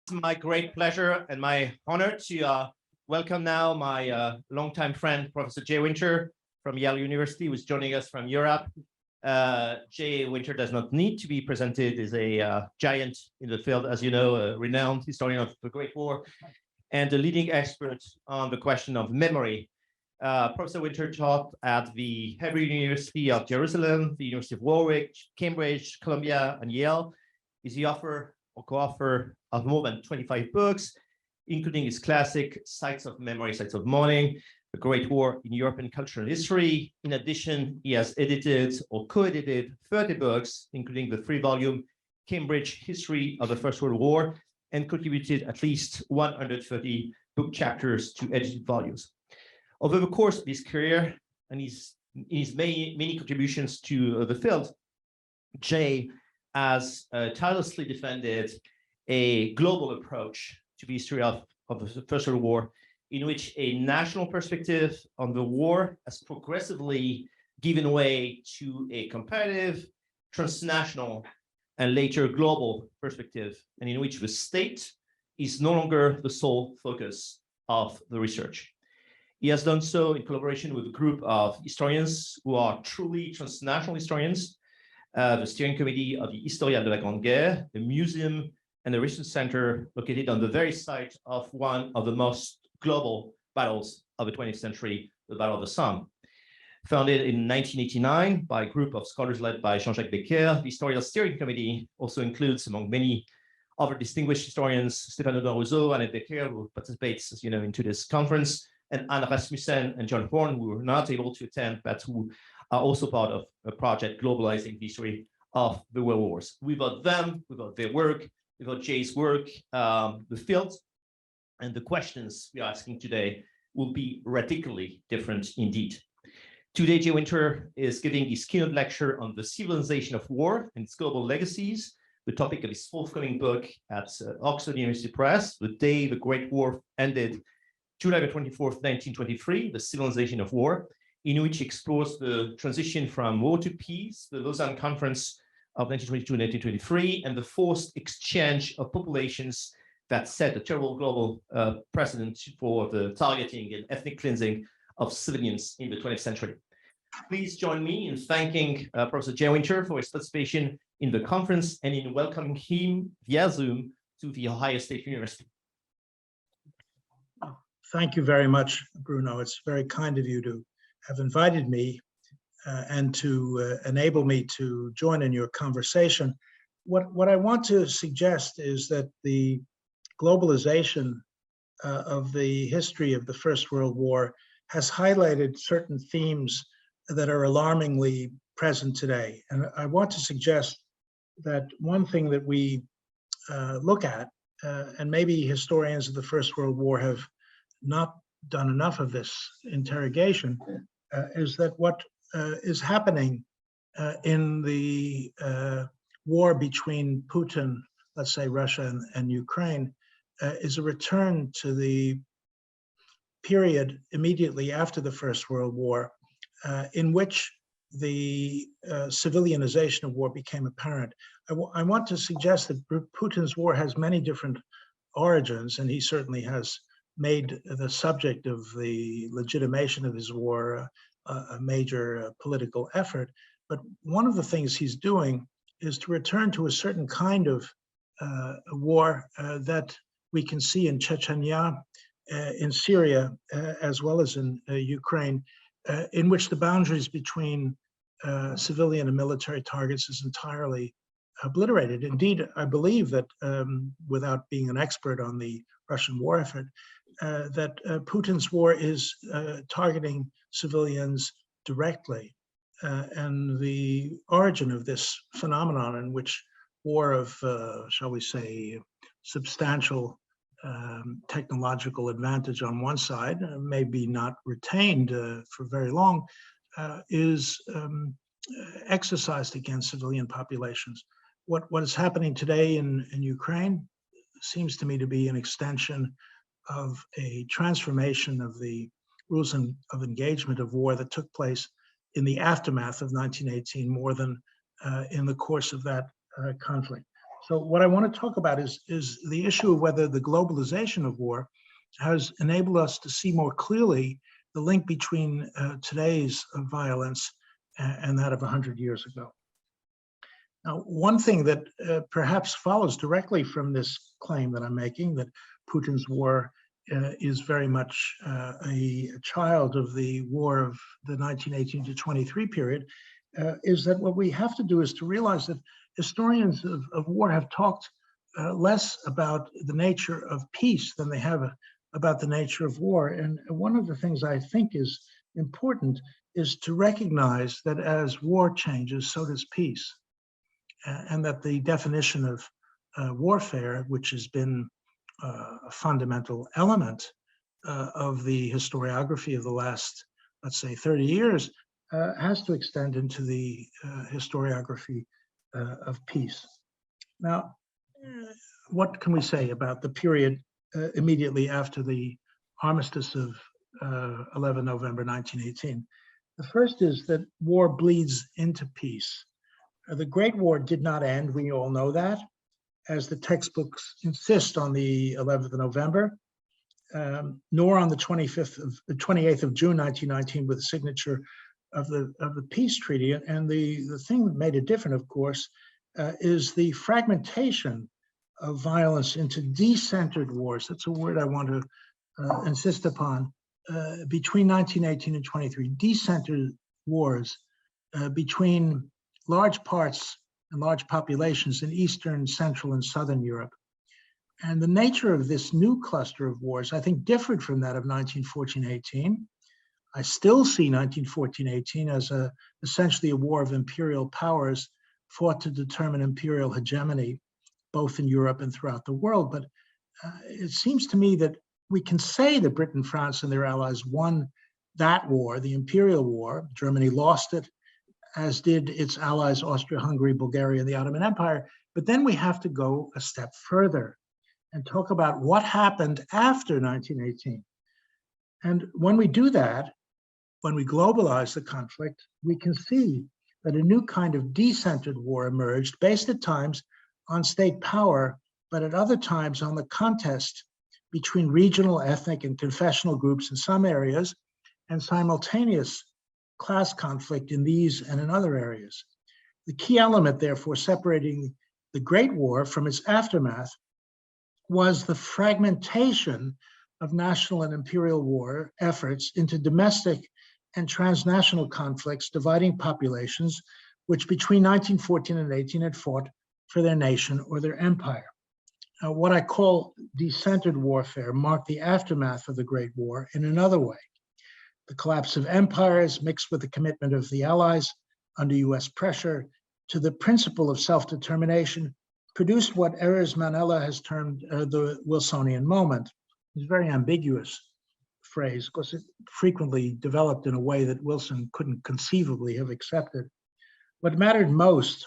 It's my great pleasure and my honor to welcome now my longtime friend, Professor Jay Winter from Yale University, who's joining us from Europe. Jay Winter does not need to be presented, is a giant in the field, as you know, a renowned historian of the Great War and a leading expert on the question of memory. Professor Winter taught at the Hebrew University of Jerusalem, the University of Warwick, Cambridge, Columbia, and Yale. He's the author or co-author of more than 25 books, including his classic Sites of Memory, Sites of Mourning, The Great War in European Cultural History. In addition, he has edited or co-edited 30 books, including the 3-volume Cambridge History of the First World War, and contributed at least 130 book chapters to edited volumes. Over the course of his career and his many contributions to the field, Jay has tirelessly defended a global approach to the history of the First World War, in which a national perspective on the war has progressively given way to a comparative, transnational, and later global perspective, and in which the state is no longer the sole focus of the research. He has done so in collaboration with a group of historians who are truly transnational historians, the steering committee of the Historia de la Grande Guerre, the museum and the research center located on the very site of one of the most global battles of the 20th century, the Battle of the Somme. Founded in 1989 by a group of scholars led by Jean-Jacques Becker, the Historical Steering Committee also includes, among many other distinguished historians, Stéphane Rousseau, Annette Becker, who participates, as you know, into this conference, and Anne Rasmussen and John Horn, who were not able to attend, but who are also part of a project globalizing the history of the world wars. Without them, without their work, without Jay's work, the field and the questions we are asking today will be radically different indeed. Today, Jay Winter is giving his keynote lecture on the civilization of war and its global legacies, the topic of his forthcoming book at Oxford University Press, The Day the Great War Ended, July the 24th, 1923, The Civilization of War, in which he explores the transition from war to peace, the Lausanne Conference of 1922-1923, and the forced exchange of populations that set a terrible global precedent for the targeting and ethnic cleansing of civilians in the 20th century. Please join me in thanking Professor Jay Winter for his participation in the conference and in welcoming him via Zoom to the Ohio State University. Thank you very much, Bruno. It's very kind of you to have invited me and to enable me to join in your conversation. What I want to suggest is that the globalization of the history of the First World War has highlighted certain themes that are alarmingly present today. And I want to suggest that one thing that we look at, and maybe historians of the First World War have not done enough of this interrogation, is that what is happening in the war between Putin, let's say Russia and Ukraine, is a return to the period immediately after the First World War, in which the civilianization of war became apparent. I want to suggest that Putin's war has many different origins, and he certainly has made the subject of the legitimation of his war a major political effort. But one of the things he's doing is to return to a certain kind of war that we can see in Chechnya, in Syria, as well as in Ukraine, in which the boundaries between civilian and military targets is entirely obliterated. Indeed, I believe that, without being an expert on the Russian war effort, that Putin's war is targeting civilians directly. And the origin of this phenomenon, in which war of, shall we say, substantial technological advantage on one side, maybe not retained for very long, is exercised against civilian populations. What is happening today in Ukraine seems to me to be an extension of a transformation of the rules of engagement of war that took place in the aftermath of 1918 more than in the course of that conflict. So what I want to talk about is the issue of whether the globalization of war has enabled us to see more clearly the link between today's violence and that of 100 years ago. Now, one thing that perhaps follows directly from this claim that I'm making, that Putin's war is very much a child of the war of the 1918 to 23 period, is that what we have to do is to realize that historians of war have talked less about the nature of peace than they have about the nature of war. And one of the things I think is important is to recognize that as war changes, so does peace. And that the definition of warfare, which has been a fundamental element of the historiography of the last, let's say, 30 years, has to extend into the historiography of peace. Now, what can we say about the period immediately after the armistice of 11 November 1918? The first is that war bleeds into peace. The Great War did not end, we all know that, as the textbooks insist on the 11th of November, nor on the 28th of June 1919 with the signature of the peace treaty. And the thing that made it different, of course, is the fragmentation of violence into decentered wars. That's a word I want to insist upon. Between 1918 and 23, decentered wars between large parts and large populations in Eastern, Central, and Southern Europe. And the nature of this new cluster of wars, I think, differed from that of 1914-18. I still see 1914-18 as essentially a war of imperial powers fought to determine imperial hegemony, both in Europe and throughout the world. But it seems to me that we can say that Britain, France, and their allies won that war, the imperial war. Germany lost it, as did its allies, Austria-Hungary, Bulgaria, and the Ottoman Empire. But then we have to go a step further and talk about what happened after 1918. And when we do that, when we globalize the conflict, we can see that a new kind of decentered war emerged, based at times on state power, but at other times on the contest between regional, ethnic, and confessional groups in some areas, and simultaneous class conflict in these and in other areas. The key element, therefore, separating the Great War from its aftermath was the fragmentation of national and imperial war efforts into domestic and transnational conflicts dividing populations, which between 1914 and 18 had fought for their nation or their empire. What I call decentered warfare marked the aftermath of the Great War in another way. The collapse of empires mixed with the commitment of the Allies under US pressure to the principle of self-determination produced what Erez Manella has termed the Wilsonian moment. It's a very ambiguous phrase because it frequently developed in a way that Wilson couldn't conceivably have accepted. What mattered most,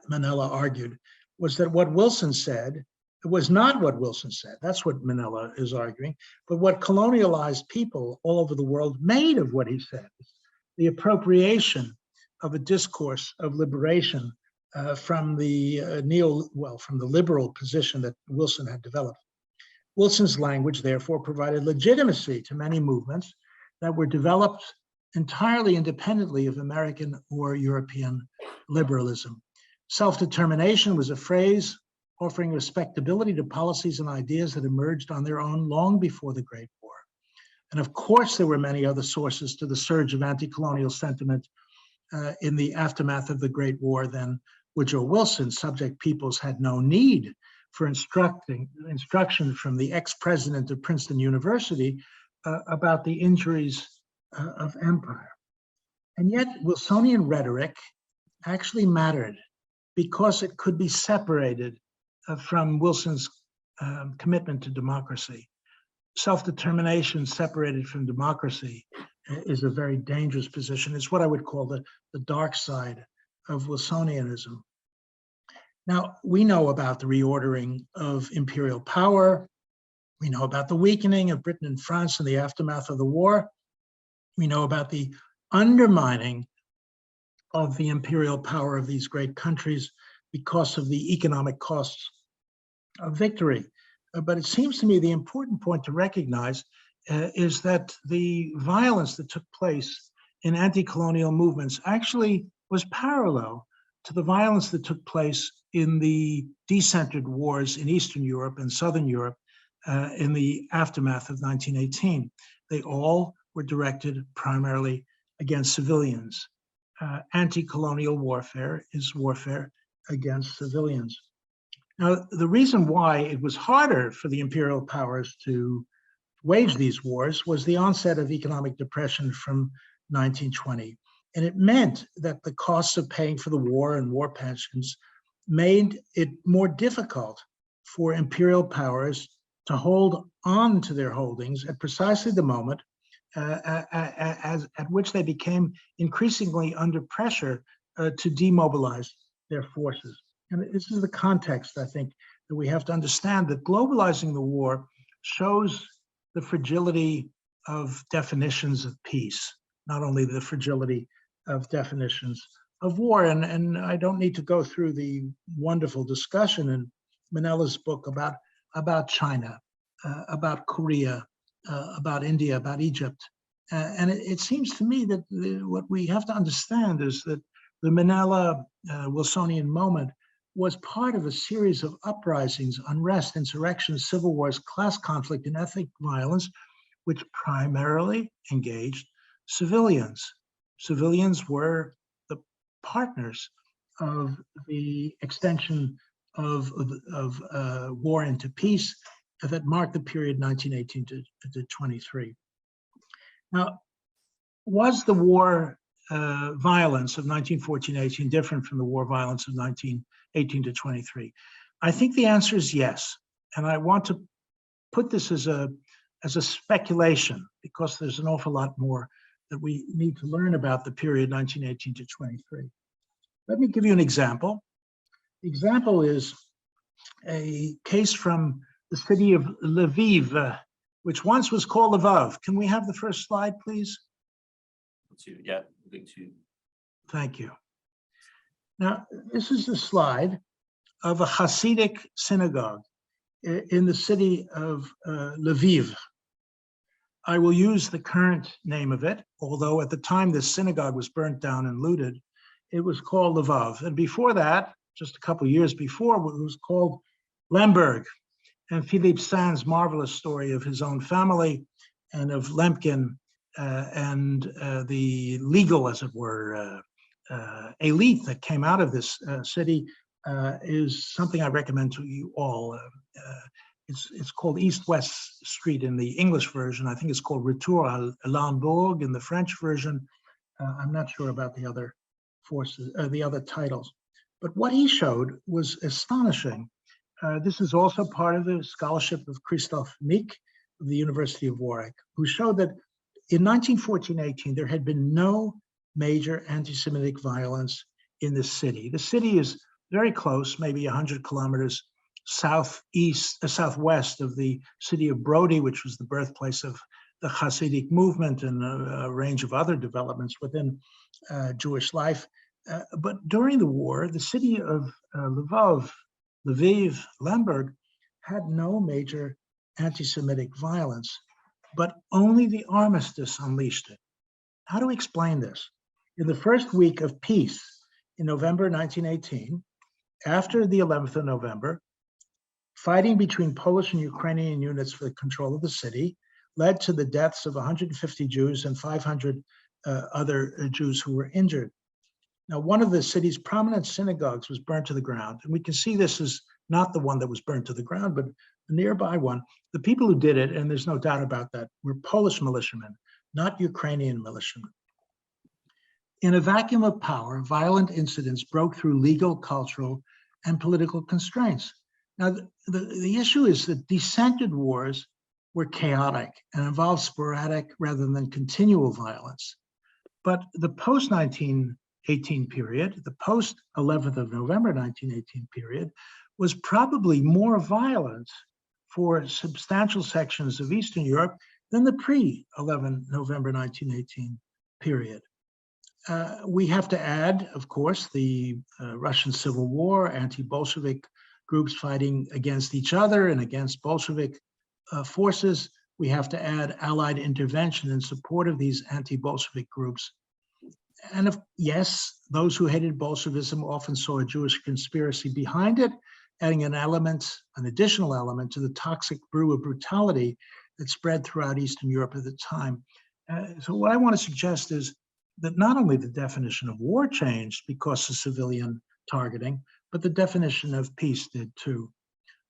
Manella argued, was that what Wilson said was not what Wilson said. That's what Manella is arguing, but what colonialized people all over the world made of what he said, the appropriation of a discourse of liberation from the from the liberal position that Wilson had developed. Wilson's language, therefore, provided legitimacy to many movements that were developed entirely independently of American or European liberalism. Self-determination was a phrase offering respectability to policies and ideas that emerged on their own long before the Great War. And of course, there were many other sources to the surge of anti-colonial sentiment in the aftermath of the Great War than Woodrow Wilson. Subject peoples had no need for instruction from the ex-president of Princeton University about the injuries of empire. And yet, Wilsonian rhetoric actually mattered because it could be separated from Wilson's commitment to democracy. Self-determination separated from democracy is a very dangerous position. It's what I would call the dark side of Wilsonianism. Now, we know about the reordering of imperial power. We know about the weakening of Britain and France in the aftermath of the war. We know about the undermining of the imperial power of these great countries because of the economic costs of victory. But it seems to me the important point to recognize is that the violence that took place in anti-colonial movements actually was parallel to the violence that took place in the decentered wars in Eastern Europe and Southern Europe in the aftermath of 1918. They all were directed primarily against civilians. Anti-colonial warfare is warfare against civilians. Now, the reason why it was harder for the imperial powers to wage these wars was the onset of economic depression from 1920. And it meant that the costs of paying for the war and war pensions made it more difficult for imperial powers to hold on to their holdings at precisely the moment at which they became increasingly under pressure to demobilize their forces. And this is the context, I think, that we have to understand, that globalizing the war shows the fragility of definitions of peace, not only the fragility of definitions of war. And I don't need to go through the wonderful discussion in Manella's book about China, about Korea, about India, about Egypt. And it seems to me that what we have to understand is that the Manila Wilsonian moment was part of a series of uprisings, unrest, insurrections, civil wars, class conflict, and ethnic violence, which primarily engaged civilians. Civilians were the partners of the extension of war into peace that marked the period 1918 to 23. Now, was the war violence of 1914-18 different from the war violence of 1918 to 23? I think the answer is yes. And I want to put this as a speculation, because there's an awful lot more that we need to learn about the period 1918 to 23. Let me give you an example. The example is a case from the city of Lviv, which once was called Lvov. Can we have the first slide, please? Yeah, moving to. Thank you. Now, this is a slide of a Hasidic synagogue in the city of Lviv. I will use the current name of it, although at the time this synagogue was burnt down and looted, it was called Lvov. And before that, just a couple of years before, it was called Lemberg. And Philippe Sand's marvelous story of his own family and of Lemkin and the legal, as it were, elite that came out of this city is something I recommend to you all. It's called East-West Street in the English version. I think it's called Retour à Lemberg in the French version. I'm not sure about the other the other titles. But what he showed was astonishing. This is also part of the scholarship of Christophe Mick of the University of Warwick, who showed that in 1914-18, there had been no major anti-Semitic violence in the city. The city is very close, maybe 100 kilometers southwest of the city of Brody, which was the birthplace of the Hasidic movement and a range of other developments within Jewish life. But during the war, the city of Lviv, Lemberg, had no major anti-Semitic violence, but only the armistice unleashed it. How do we explain this? In the first week of peace in November 1918, after the 11th of November, fighting between Polish and Ukrainian units for the control of the city led to the deaths of 150 Jews and 500 other Jews who were injured. Now, one of the city's prominent synagogues was burnt to the ground. And we can see this is not the one that was burnt to the ground, but a nearby one. The people who did it, and there's no doubt about that, were Polish militiamen, not Ukrainian militiamen. In a vacuum of power, violent incidents broke through legal, cultural, and political constraints. Now, the issue is that decentered wars were chaotic and involved sporadic rather than continual violence. But the post-1918 period, the post-11th of November 1918 period, was probably more violent for substantial sections of Eastern Europe than the pre-11 November 1918 period. We have to add, of course, the Russian Civil War, anti-Bolshevik groups fighting against each other and against Bolshevik forces. We have to add Allied intervention in support of these anti-Bolshevik groups. And yes, those who hated Bolshevism often saw a Jewish conspiracy behind it, adding an additional element to the toxic brew of brutality that spread throughout Eastern Europe at the time. So what I want to suggest is that not only the definition of war changed because of civilian targeting, but the definition of peace did too.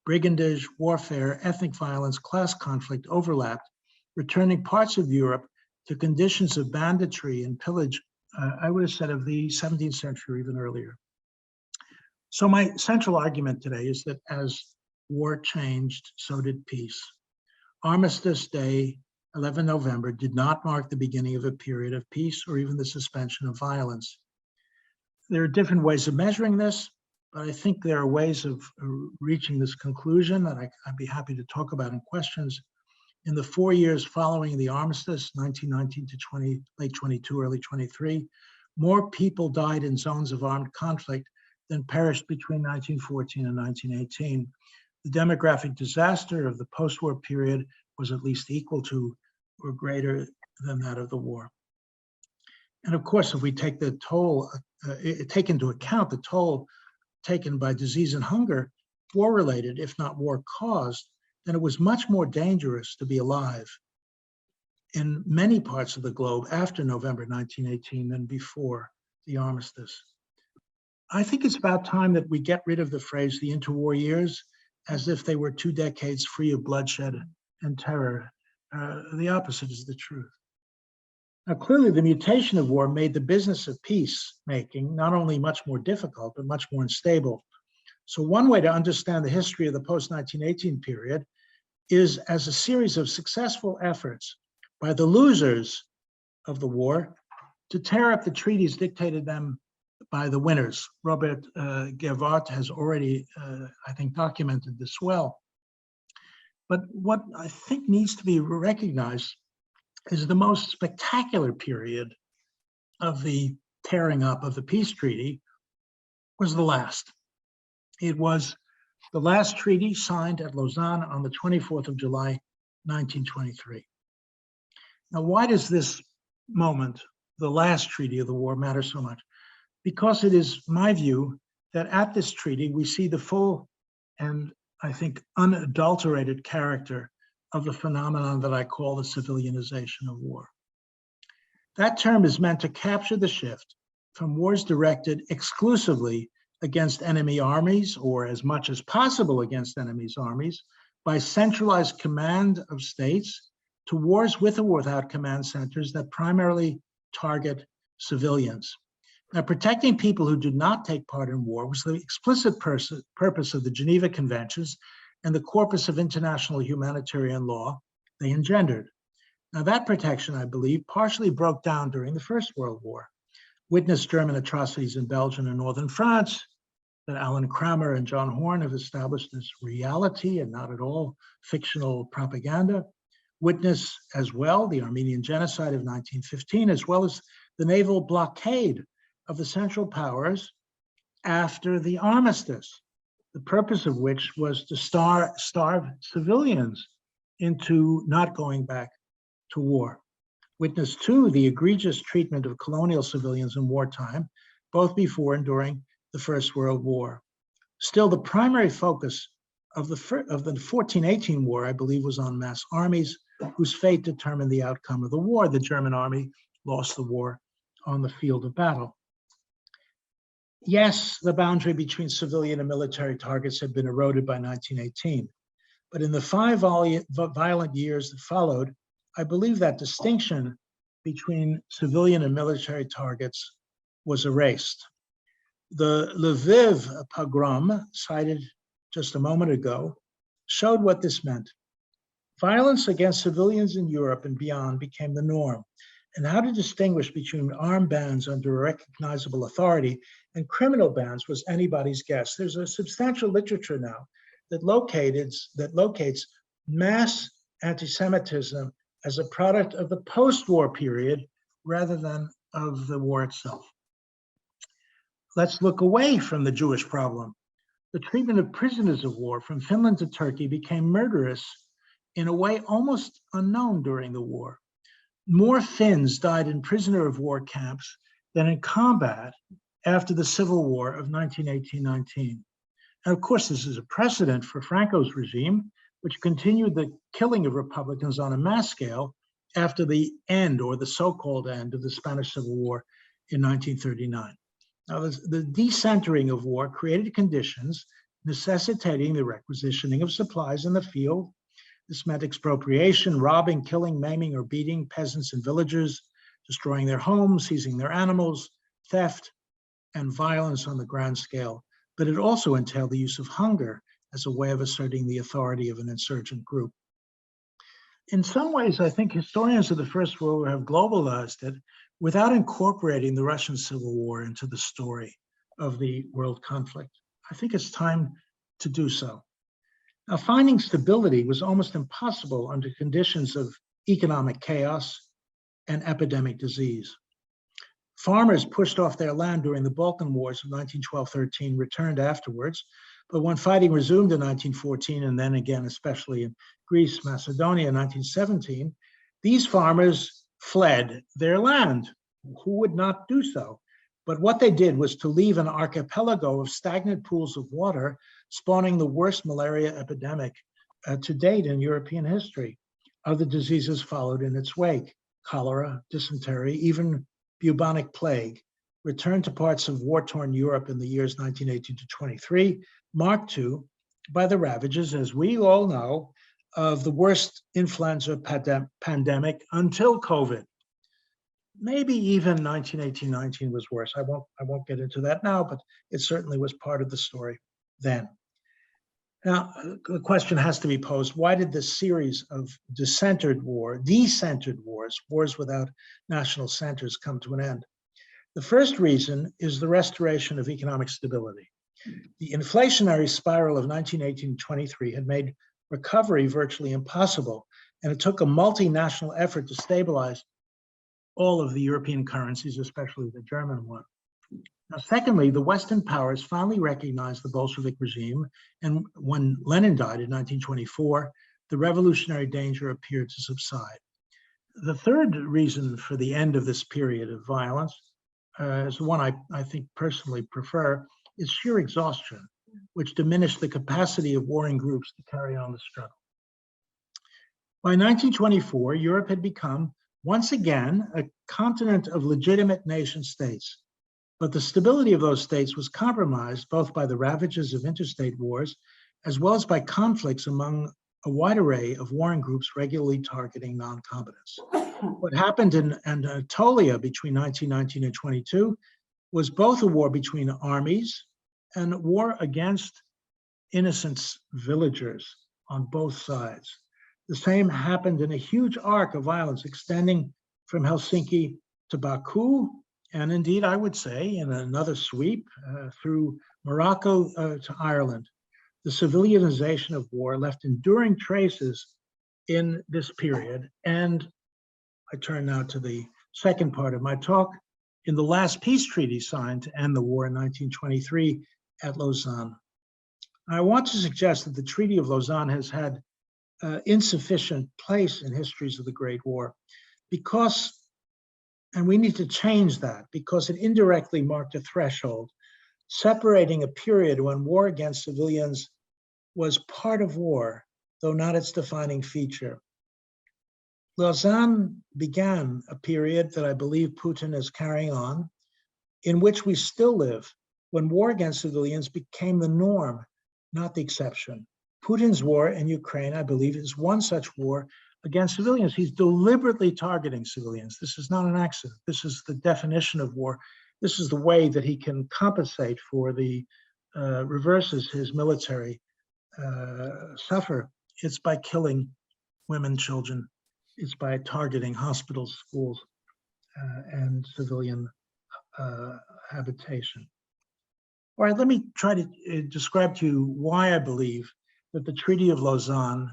Brigandage, warfare, ethnic violence, class conflict overlapped, returning parts of Europe to conditions of banditry and pillage, I would have said of the 17th century or even earlier. So my central argument today is that as war changed, so did peace. Armistice Day, 11 November, did not mark the beginning of a period of peace or even the suspension of violence. There are different ways of measuring this, but I think there are ways of reaching this conclusion that I'd be happy to talk about in questions. In the 4 years following the armistice, 1919 to late 22, early 23, more people died in zones of armed conflict than perished between 1914 and 1918. The demographic disaster of the post-war period was at least equal to or greater than that of the war. And of course, if we take the toll, take into account the toll taken by disease and hunger, war-related, if not war-caused, then it was much more dangerous to be alive in many parts of the globe after November 1918 than before the armistice. I think it's about time that we get rid of the phrase the interwar years as if they were 2 decades free of bloodshed and terror. The opposite is the truth. Now, clearly, the mutation of war made the business of peacemaking not only much more difficult, but much more unstable. So one way to understand the history of the post-1918 period is as a series of successful efforts by the losers of the war to tear up the treaties dictated them by the winners. Robert Gervart has already, I think, documented this well. But what I think needs to be recognized is the most spectacular period of the tearing up of the peace treaty was the last. It was the last treaty signed at Lausanne on the 24th of July, 1923. Now, why does this moment, the last treaty of the war, matter so much? Because it is my view that at this treaty, we see the full and I think unadulterated character of the phenomenon that I call the civilianization of war. That term is meant to capture the shift from wars directed exclusively against enemy armies, or as much as possible against enemy's armies, by centralized command of states, to wars with or without command centers that primarily target civilians. Now, protecting people who did not take part in war was the explicit purpose of the Geneva Conventions and the corpus of international humanitarian law they engendered. Now, that protection, I believe, partially broke down during the First World War. Witness German atrocities in Belgium and northern France that Alan Kramer and John Horn have established as reality and not at all fictional propaganda. Witness as well the Armenian genocide of 1915, as well as the naval blockade of the Central Powers after the armistice, the purpose of which was to starve civilians into not going back to war. Witness too the egregious treatment of colonial civilians in wartime, both before and during the First World War. Still, the primary focus of the 1418 war, I believe, was on mass armies whose fate determined the outcome of the war. The German army lost the war on the field of battle. Yes, the boundary between civilian and military targets had been eroded by 1918, but in the 5 violent years that followed, I believe that distinction between civilian and military targets was erased. The Lviv pogrom, cited just a moment ago, showed what this meant. Violence against civilians in Europe and beyond became the norm, and how to distinguish between armed bands under a recognizable authority and criminal bands was anybody's guess. There's a substantial literature now that locates mass anti-Semitism as a product of the post-war period rather than of the war itself. Let's look away from the Jewish problem. The treatment of prisoners of war from Finland to Turkey became murderous in a way almost unknown during the war. More Finns died in prisoner of war camps than in combat after the Civil War of 1918-19. And of course, this is a precedent for Franco's regime, which continued the killing of Republicans on a mass scale after the end, or the so-called end, of the Spanish Civil War in 1939. Now, the decentering of war created conditions necessitating the requisitioning of supplies in the field. This meant expropriation, robbing, killing, maiming, or beating peasants and villagers, destroying their homes, seizing their animals, theft, and violence on the grand scale. But it also entailed the use of hunger as a way of asserting the authority of an insurgent group. In some ways, I think historians of the First World War have globalized it without incorporating the Russian Civil War into the story of the world conflict. I think it's time to do so. Now, finding stability was almost impossible under conditions of economic chaos and epidemic disease. Farmers pushed off their land during the Balkan Wars of 1912-13 returned afterwards, but when fighting resumed in 1914, and then again, especially in Greece, Macedonia in 1917, these farmers fled their land. Who would not do so? But what they did was to leave an archipelago of stagnant pools of water, spawning the worst malaria epidemic to date in European history. Other diseases followed in its wake: cholera, dysentery, even bubonic plague, returned to parts of war-torn Europe in the years 1918 to 23, marked too by the ravages, as we all know, of the worst influenza pandemic until COVID. Maybe even 1918-19 was worse. I won't get into that now, but it certainly was part of the story then. Now, the question has to be posed: why did this series of decentered wars, wars without national centers, come to an end? The first reason is the restoration of economic stability. The inflationary spiral of 1918-23 had made recovery virtually impossible, and it took a multinational effort to stabilize all of the European currencies, especially the German one. Now, secondly, the Western powers finally recognized the Bolshevik regime, and when Lenin died in 1924, the revolutionary danger appeared to subside. The third reason for the end of this period of violence is the one I think personally prefer, is sheer exhaustion, which diminished the capacity of warring groups to carry on the struggle. By 1924, Europe had become, once again, a continent of legitimate nation states. But the stability of those states was compromised both by the ravages of interstate wars, as well as by conflicts among a wide array of warring groups regularly targeting non-combatants. What happened in Anatolia between 1919 and 22 was both a war between armies and a war against innocent villagers on both sides. The same happened in a huge arc of violence extending from Helsinki to Baku, and indeed, I would say, in another sweep through Morocco to Ireland. The civilianization of war left enduring traces in this period. And I turn now to the second part of my talk. In the last peace treaty signed to end the war in 1923 at Lausanne. I want to suggest that the Treaty of Lausanne has had insufficient place in histories of the Great War because, and we need to change that, because it indirectly marked a threshold, separating a period when war against civilians was part of war, though not its defining feature. Lausanne began a period that I believe Putin is carrying on, in which we still live, when war against civilians became the norm, not the exception. Putin's war in Ukraine, I believe, is one such war against civilians. He's deliberately targeting civilians. This is not an accident. This is the definition of war. This is the way that he can compensate for the reverses his military suffer. It's by killing women, children. It's by targeting hospitals, schools, and civilian habitation. All right, let me try to describe to you why I believe that the Treaty of Lausanne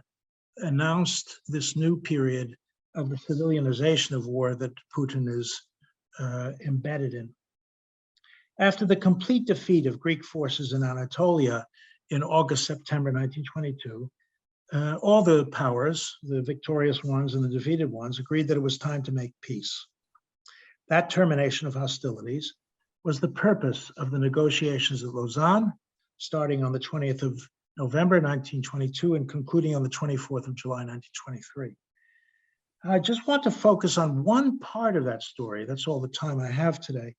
announced this new period of the civilianization of war that Putin is embedded in. After the complete defeat of Greek forces in Anatolia in August, September 1922, all the powers, the victorious ones and the defeated ones, agreed that it was time to make peace. That termination of hostilities was the purpose of the negotiations at Lausanne, starting on the 20th of November 1922 and concluding on the 24th of July 1923. I just want to focus on one part of that story. That's all the time I have today.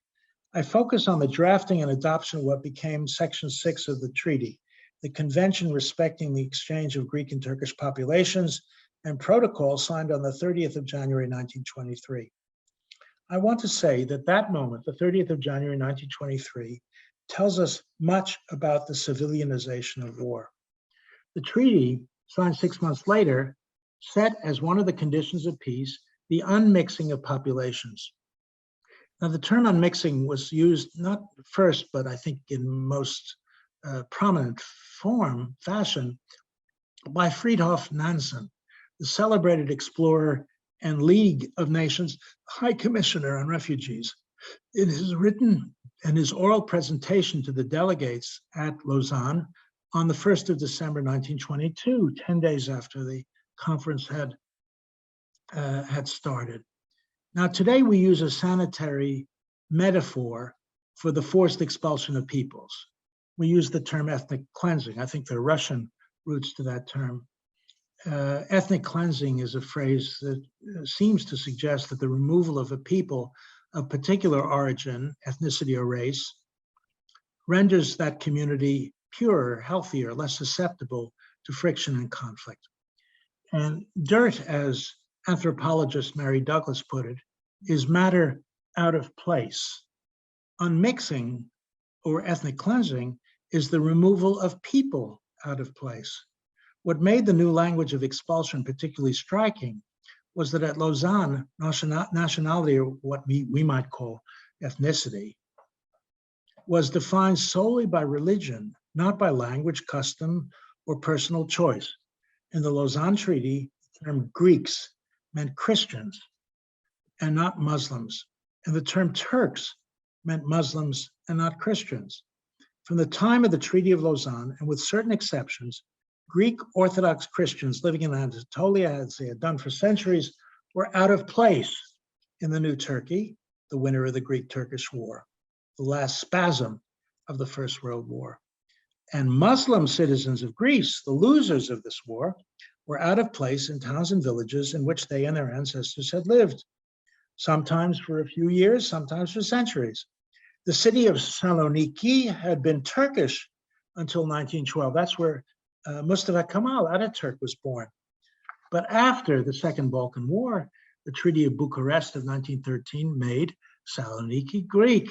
I focus on the drafting and adoption of what became Section 6 of the treaty, the convention respecting the exchange of Greek and Turkish populations and protocol signed on the 30th of January 1923. I want to say that that moment, the 30th of January 1923, tells us much about the civilianization of war. The treaty, signed 6 months later, set as one of the conditions of peace the unmixing of populations. Now, the term unmixing was used not first, but I think in most prominent fashion, by Fridtjof Nansen, the celebrated explorer and League of Nations High Commissioner on Refugees. In his written and his oral presentation to the delegates at Lausanne on the 1st of December 1922, 10 days after the conference had started. Now, today we use a sanitary metaphor for the forced expulsion of peoples. We use the term ethnic cleansing. I think there are Russian roots to that term. Ethnic cleansing is a phrase that seems to suggest that the removal of a people of particular origin, ethnicity, or race renders that community purer, healthier, less susceptible to friction and conflict. And dirt, as anthropologist Mary Douglas put it, is matter out of place. Unmixing, or ethnic cleansing, is the removal of people out of place. What made the new language of expulsion particularly striking was that at Lausanne, nationality, or what we might call ethnicity, was defined solely by religion, not by language, custom, or personal choice. In the Lausanne Treaty, the term Greeks meant Christians and not Muslims, and the term Turks meant Muslims and not Christians. From the time of the Treaty of Lausanne, and with certain exceptions, Greek Orthodox Christians living in Anatolia, as they had done for centuries, were out of place in the new Turkey, the winner of the Greek-Turkish War, the last spasm of the First World War. And Muslim citizens of Greece, the losers of this war, were out of place in towns and villages in which they and their ancestors had lived, sometimes for a few years, sometimes for centuries. The city of Saloniki had been Turkish until 1912. That's where Mustafa Kemal Ataturk was born. But after the Second Balkan War, the Treaty of Bucharest of 1913 made Saloniki Greek.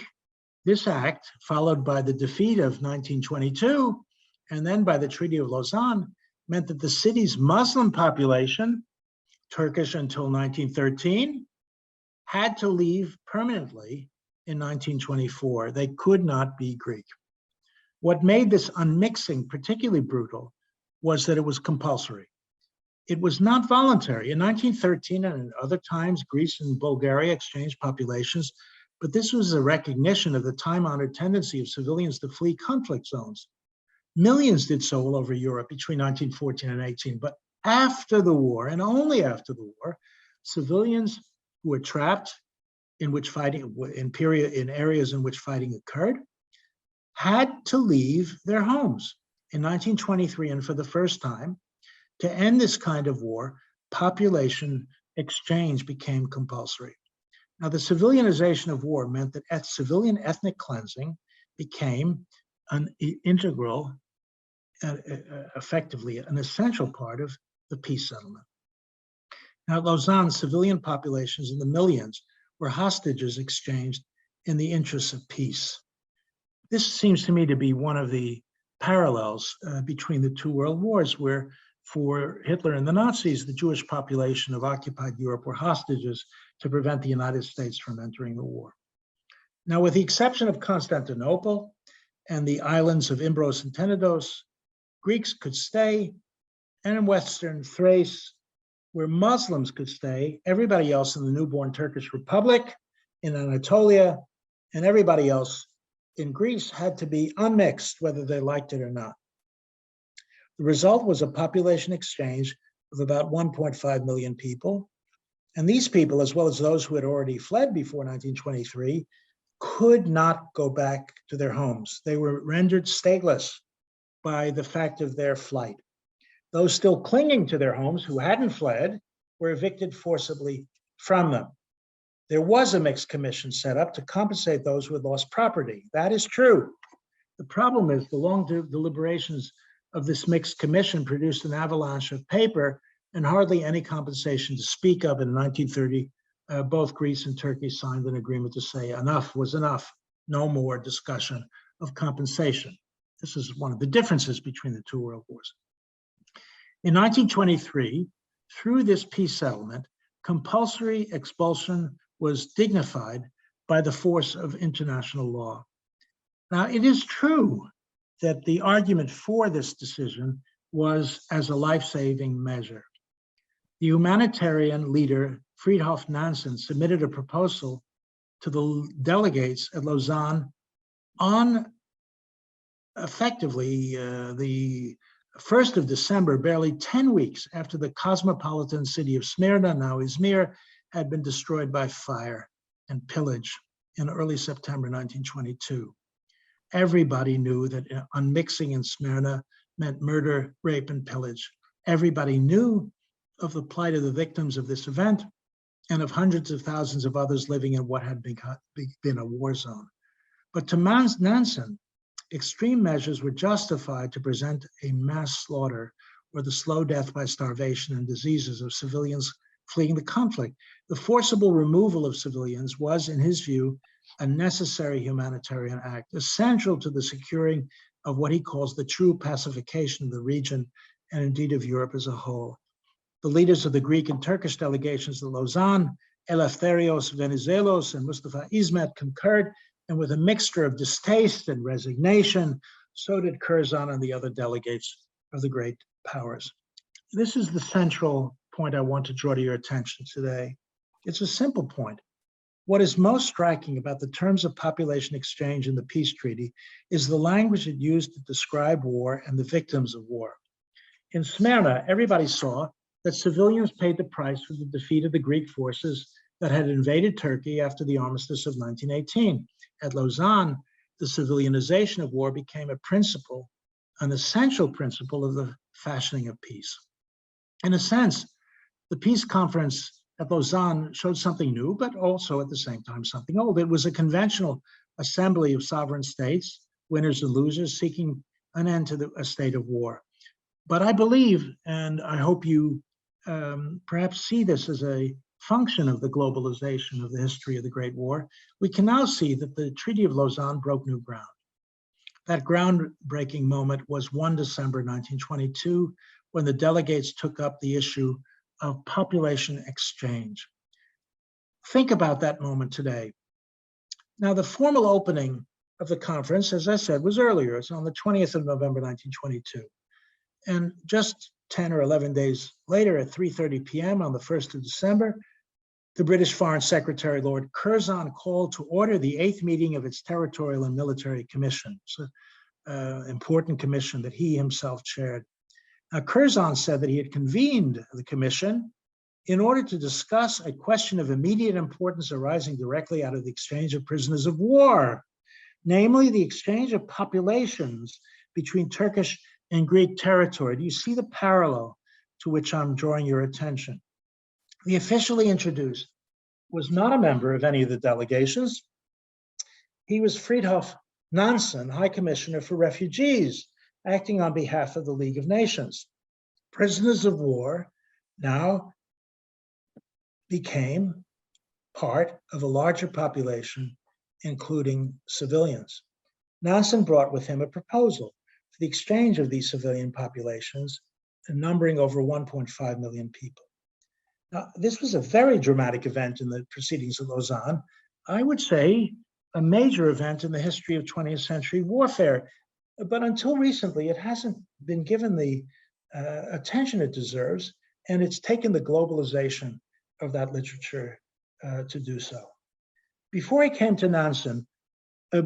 This act, followed by the defeat of 1922, and then by the Treaty of Lausanne, meant that the city's Muslim population, Turkish until 1913, had to leave permanently in 1924. They could not be Greek. What made this unmixing particularly brutal was that it was compulsory. It was not voluntary. In 1913 and in other times, Greece and Bulgaria exchanged populations, but this was a recognition of the time-honored tendency of civilians to flee conflict zones. Millions did so all over Europe between 1914 and 18, but after the war, and only after the war, civilians who were trapped in areas in which fighting occurred had to leave their homes. In 1923, and for the first time, to end this kind of war, population exchange became compulsory. Now, the civilianization of war meant that civilian ethnic cleansing became an integral, effectively an essential part of the peace settlement. Now, at Lausanne, civilian populations in the millions were hostages exchanged in the interests of peace. This seems to me to be one of the parallels between the two world wars, where for Hitler and the Nazis, the Jewish population of occupied Europe were hostages to prevent the United States from entering the war. Now, with the exception of Constantinople and the islands of Imbros and Tenedos, Greeks could stay, and in Western Thrace, where Muslims could stay, everybody else in the newborn Turkish Republic in Anatolia, and everybody else in Greece had to be unmixed, whether they liked it or not. The result was a population exchange of about 1.5 million people. And these people, as well as those who had already fled before 1923, could not go back to their homes. They were rendered stateless by the fact of their flight. Those still clinging to their homes who hadn't fled were evicted forcibly from them. There was a mixed commission set up to compensate those who had lost property. That is true. The problem is the long deliberations of this mixed commission produced an avalanche of paper and hardly any compensation to speak of. In 1930, both Greece and Turkey signed an agreement to say enough was enough, no more discussion of compensation. This is one of the differences between the two world wars. In 1923, through this peace settlement, compulsory expulsion was dignified by the force of international law. Now, it is true that the argument for this decision was as a life-saving measure. The humanitarian leader, Fridtjof Nansen, submitted a proposal to the delegates at Lausanne on effectively the 1st of December, barely 10 weeks after the cosmopolitan city of Smyrna, now Izmir, had been destroyed by fire and pillage in early September 1922. Everybody knew that unmixing in Smyrna meant murder, rape, and pillage. Everybody knew of the plight of the victims of this event and of hundreds of thousands of others living in what had been a war zone. But to Nansen, extreme measures were justified to prevent a mass slaughter or the slow death by starvation and diseases of civilians fleeing the conflict. The forcible removal of civilians was, in his view, a necessary humanitarian act, essential to the securing of what he calls the true pacification of the region and indeed of Europe as a whole. The leaders of the Greek and Turkish delegations at Lausanne, Eleftherios Venizelos and Mustafa İsmet, concurred, and with a mixture of distaste and resignation, so did Curzon and the other delegates of the great powers. This is the central point I want to draw to your attention today. It's a simple point. What is most striking about the terms of population exchange in the peace treaty is the language it used to describe war and the victims of war. In Smyrna, everybody saw that civilians paid the price for the defeat of the Greek forces that had invaded Turkey after the armistice of 1918. At Lausanne, the civilianization of war became a principle, an essential principle of the fashioning of peace. In a sense, the peace conference at Lausanne showed something new, but also at the same time something old. It was a conventional assembly of sovereign states, winners and losers, seeking an end to a state of war. But I believe, and I hope you perhaps see this as a function of the globalization of the history of the Great War, we can now see that the Treaty of Lausanne broke new ground. That groundbreaking moment was 1 December 1922, when the delegates took up the issue of population exchange. Think about that moment today. Now, the formal opening of the conference, as I said, was earlier. It's on the 20th of November, 1922. And just 10 or 11 days later, at 3:30 p.m. on the 1st of December, the British Foreign Secretary, Lord Curzon, called to order the 8th meeting of its Territorial and Military Commission. It's an important commission that he himself chaired. Now, Curzon said that he had convened the commission in order to discuss a question of immediate importance arising directly out of the exchange of prisoners of war, namely the exchange of populations between Turkish and Greek territory. Do you see the parallel to which I'm drawing your attention? The officially introduced was not a member of any of the delegations. He was Fridtjof Nansen, High Commissioner for Refugees, acting on behalf of the League of Nations. Prisoners of war now became part of a larger population, including civilians. Nansen brought with him a proposal for the exchange of these civilian populations, numbering over 1.5 million people. Now, this was a very dramatic event in the proceedings of Lausanne. I would say a major event in the history of 20th century warfare. But until recently, it hasn't been given the attention it deserves, and it's taken the globalization of that literature to do so. Before he came to Nansen,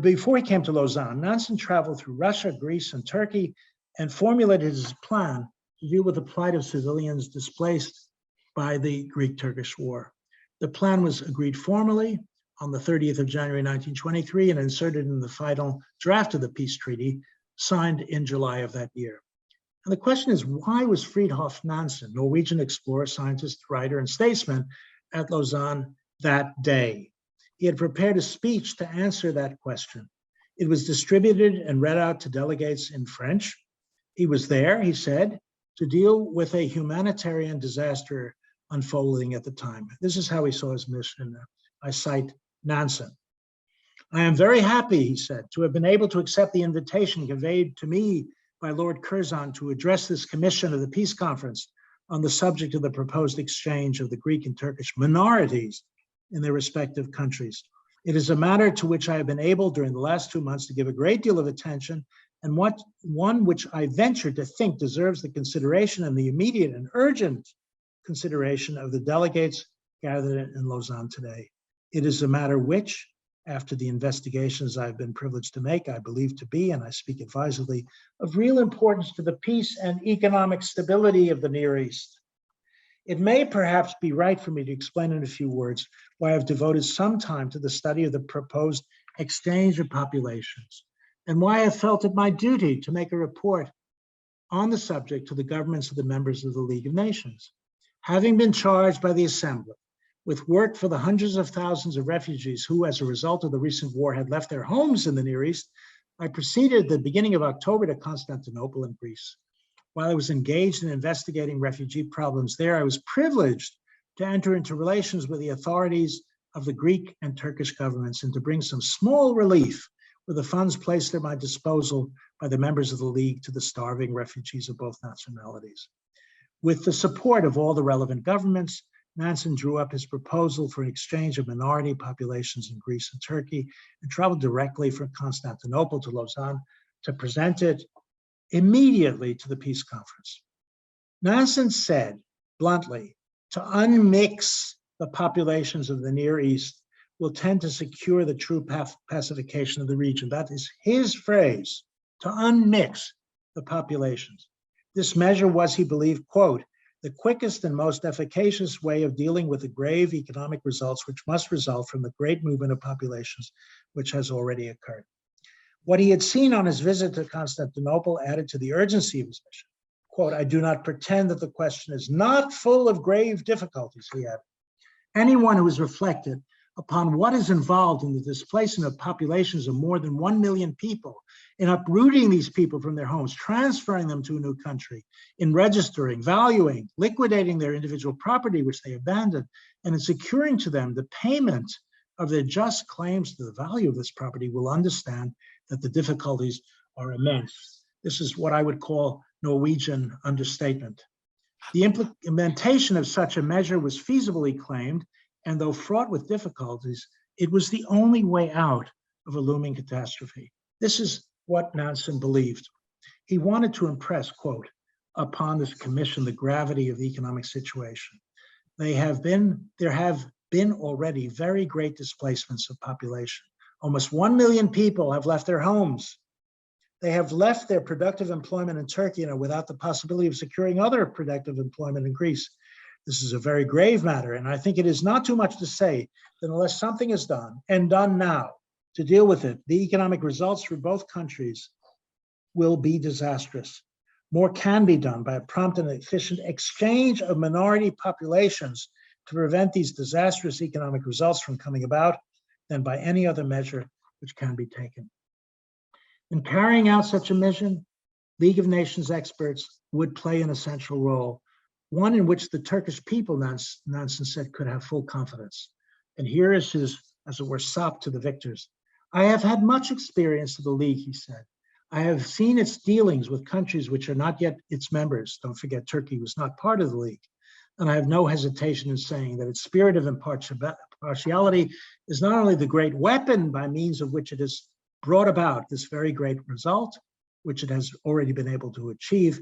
before he came to Lausanne, Nansen traveled through Russia, Greece, and Turkey and formulated his plan to deal with the plight of civilians displaced by the Greek-Turkish War. The plan was agreed formally on the 30th of January 1923 and inserted in the final draft of the peace treaty signed in July of that year. And the question is, why was Fridtjof Nansen, Norwegian explorer, scientist, writer, and statesman, at Lausanne that day? He had prepared a speech to answer that question. It was distributed and read out to delegates in French. He was there, he said, to deal with a humanitarian disaster unfolding at the time. This is how he saw his mission. I cite Nansen. I am very happy, he said, to have been able to accept the invitation conveyed to me by Lord Curzon to address this commission of the Peace Conference on the subject of the proposed exchange of the Greek and Turkish minorities in their respective countries. It is a matter to which I have been able during the last 2 months to give a great deal of attention, and one which I venture to think deserves the consideration and the immediate and urgent consideration of the delegates gathered in Lausanne today. It is a matter which, after the investigations I've been privileged to make, I believe to be, and I speak advisedly, of real importance to the peace and economic stability of the Near East. It may perhaps be right for me to explain in a few words why I've devoted some time to the study of the proposed exchange of populations, and why I felt it my duty to make a report on the subject to the governments of the members of the League of Nations. Having been charged by the Assembly with work for the hundreds of thousands of refugees who, as a result of the recent war, had left their homes in the Near East, I proceeded at the beginning of October to Constantinople and Greece. While I was engaged in investigating refugee problems there, I was privileged to enter into relations with the authorities of the Greek and Turkish governments and to bring some small relief with the funds placed at my disposal by the members of the League to the starving refugees of both nationalities. With the support of all the relevant governments, Nansen drew up his proposal for an exchange of minority populations in Greece and Turkey and traveled directly from Constantinople to Lausanne to present it immediately to the peace conference. Nansen said bluntly, to unmix the populations of the Near East will tend to secure the true pacification of the region. That is his phrase, to unmix the populations. This measure was, he believed, quote, the quickest and most efficacious way of dealing with the grave economic results which must result from the great movement of populations which has already occurred. What he had seen on his visit to Constantinople added to the urgency of his mission. Quote, I do not pretend that the question is not full of grave difficulties, he added. Anyone who has reflected upon what is involved in the displacement of populations of more than 1 million people, in uprooting these people from their homes, transferring them to a new country, in registering, valuing, liquidating their individual property, which they abandoned, and in securing to them the payment of their just claims to the value of this property will understand that the difficulties are immense. This is what I would call Norwegian understatement. The implementation of such a measure was feasibly claimed, and though fraught with difficulties, it was the only way out of a looming catastrophe. This is what Nansen believed. He wanted to impress, quote, upon this commission the gravity of the economic situation. There have been already very great displacements of population. Almost 1 million people have left their homes. They have left their productive employment in Turkey and are without the possibility of securing other productive employment in Greece. This is a very grave matter, and I think it is not too much to say that unless something is done, and done now, to deal with it, the economic results for both countries will be disastrous. More can be done by a prompt and efficient exchange of minority populations to prevent these disastrous economic results from coming about than by any other measure which can be taken. In carrying out such a mission, League of Nations experts would play an essential role, one in which the Turkish people, Nansen said, could have full confidence. And here is his, as it were, sop to the victors. I have had much experience of the League, he said. I have seen its dealings with countries which are not yet its members. Don't forget, Turkey was not part of the League. And I have no hesitation in saying that its spirit of impartiality is not only the great weapon by means of which it has brought about this very great result, which it has already been able to achieve,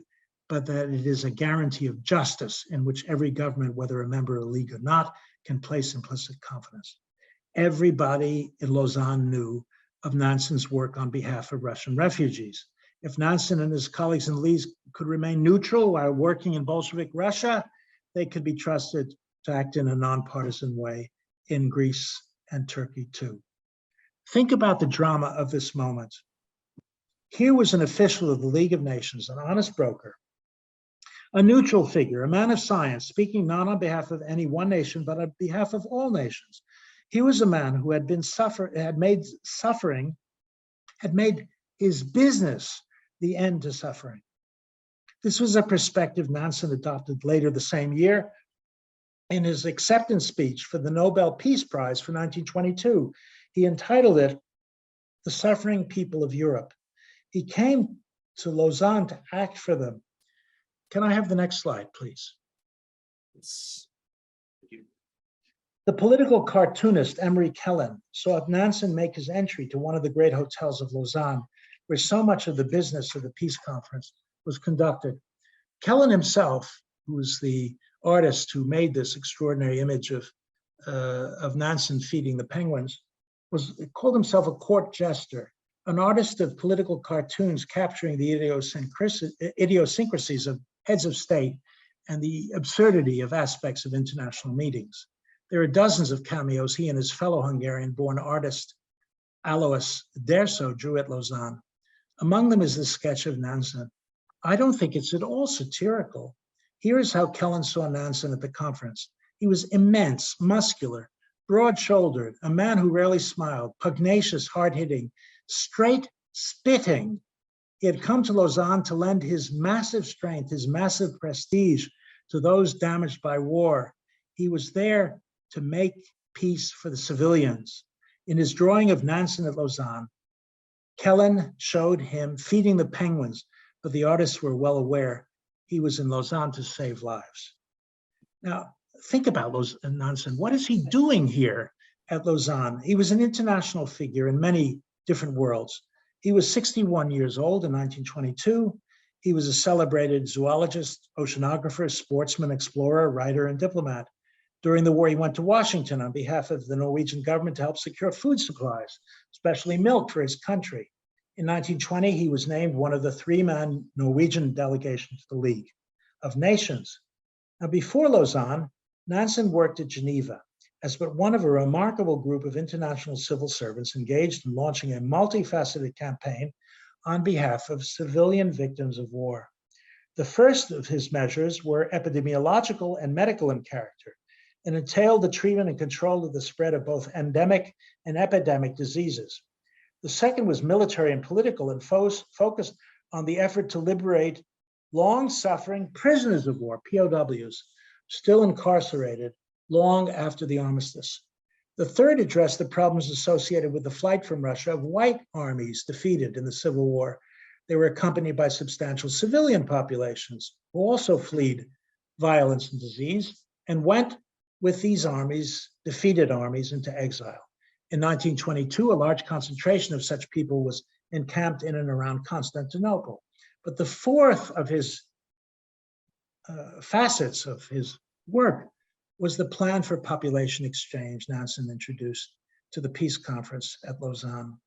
but that it is a guarantee of justice in which every government, whether a member of the League or not, can place implicit confidence. Everybody in Lausanne knew of Nansen's work on behalf of Russian refugees. If Nansen and his colleagues in Leeds could remain neutral while working in Bolshevik Russia, they could be trusted to act in a nonpartisan way in Greece and Turkey too. Think about the drama of this moment. Here was an official of the League of Nations, an honest broker, a neutral figure, a man of science, speaking not on behalf of any one nation, but on behalf of all nations. He was a man who had made his business the end to suffering. This was a perspective Nansen adopted later the same year in his acceptance speech for the Nobel Peace Prize for 1922. He entitled it, "The Suffering People of Europe." He came to Lausanne to act for them. Can I have the next slide, please? The political cartoonist Emery Kellen saw Nansen make his entry to one of the great hotels of Lausanne, where so much of the business of the peace conference was conducted. Kellen himself, who was the artist who made this extraordinary image of Nansen feeding the penguins, called himself a court jester, an artist of political cartoons capturing the idiosyncrasies of heads of state and the absurdity of aspects of international meetings. There are dozens of cameos he and his fellow Hungarian-born artist Alois Derso drew at Lausanne. Among them is the sketch of Nansen. I don't think it's at all satirical. Here is how Kellen saw Nansen at the conference. He was immense, muscular, broad-shouldered, a man who rarely smiled, pugnacious, hard-hitting, straight spitting. He had come to Lausanne to lend his massive strength, his massive prestige to those damaged by war. He was there to make peace for the civilians. In his drawing of Nansen at Lausanne, Kellen showed him feeding the penguins, but the artists were well aware he was in Lausanne to save lives. Now, think about Nansen. What is he doing here at Lausanne? He was an international figure in many different worlds. He was 61 years old in 1922. He was a celebrated zoologist, oceanographer, sportsman, explorer, writer, and diplomat. During the war, he went to Washington on behalf of the Norwegian government to help secure food supplies, especially milk for his country. In 1920, he was named one of the three-man Norwegian delegation to the League of Nations. Now, before Lausanne, Nansen worked at Geneva as but one of a remarkable group of international civil servants engaged in launching a multifaceted campaign on behalf of civilian victims of war. The first of his measures were epidemiological and medical in character, and entailed the treatment and control of the spread of both endemic and epidemic diseases. The second was military and political and focused on the effort to liberate long-suffering prisoners of war, POWs, still incarcerated long after the armistice. The third addressed the problems associated with the flight from Russia of white armies defeated in the Civil War. They were accompanied by substantial civilian populations who also fled violence and disease and went with these armies, defeated armies, into exile. In 1922, a large concentration of such people was encamped in and around Constantinople. But the fourth of his facets of his work was the plan for population exchange Nansen introduced to the peace conference at Lausanne.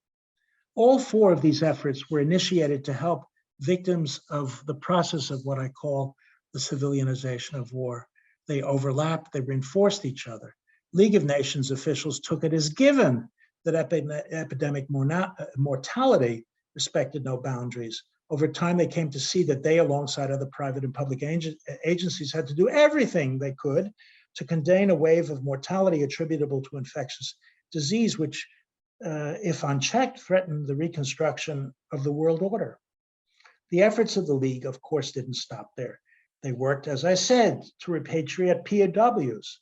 All four of these efforts were initiated to help victims of the process of what I call the civilianization of war. They overlapped, they reinforced each other. League of Nations officials took it as given that epidemic mortality respected no boundaries. Over time, they came to see that they, alongside other private and public agencies, had to do everything they could to contain a wave of mortality attributable to infectious disease, which, if unchecked, threatened the reconstruction of the world order. The efforts of the League, of course, didn't stop there. They worked, as I said, to repatriate POWs.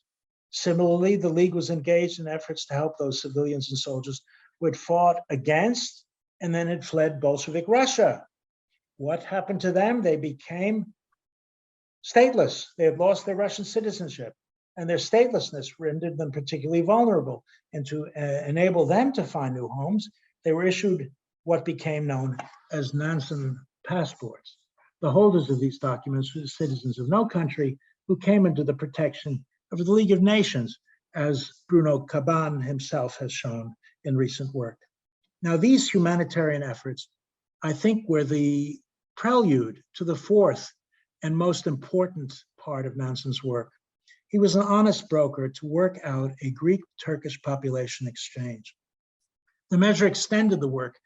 Similarly, the League was engaged in efforts to help those civilians and soldiers who had fought against and then had fled Bolshevik Russia. What happened to them? They became stateless. They had lost their Russian citizenship, and their statelessness rendered them particularly vulnerable. And to enable them to find new homes, they were issued what became known as Nansen passports. The holders of these documents were citizens of no country who came into the protection of the League of Nations as Bruno Caban himself has shown in recent work. Now, these humanitarian efforts, I think, were the prelude to the fourth and most important part of Nansen's work. He was an honest broker to work out a Greek-Turkish population exchange. The measure extended the work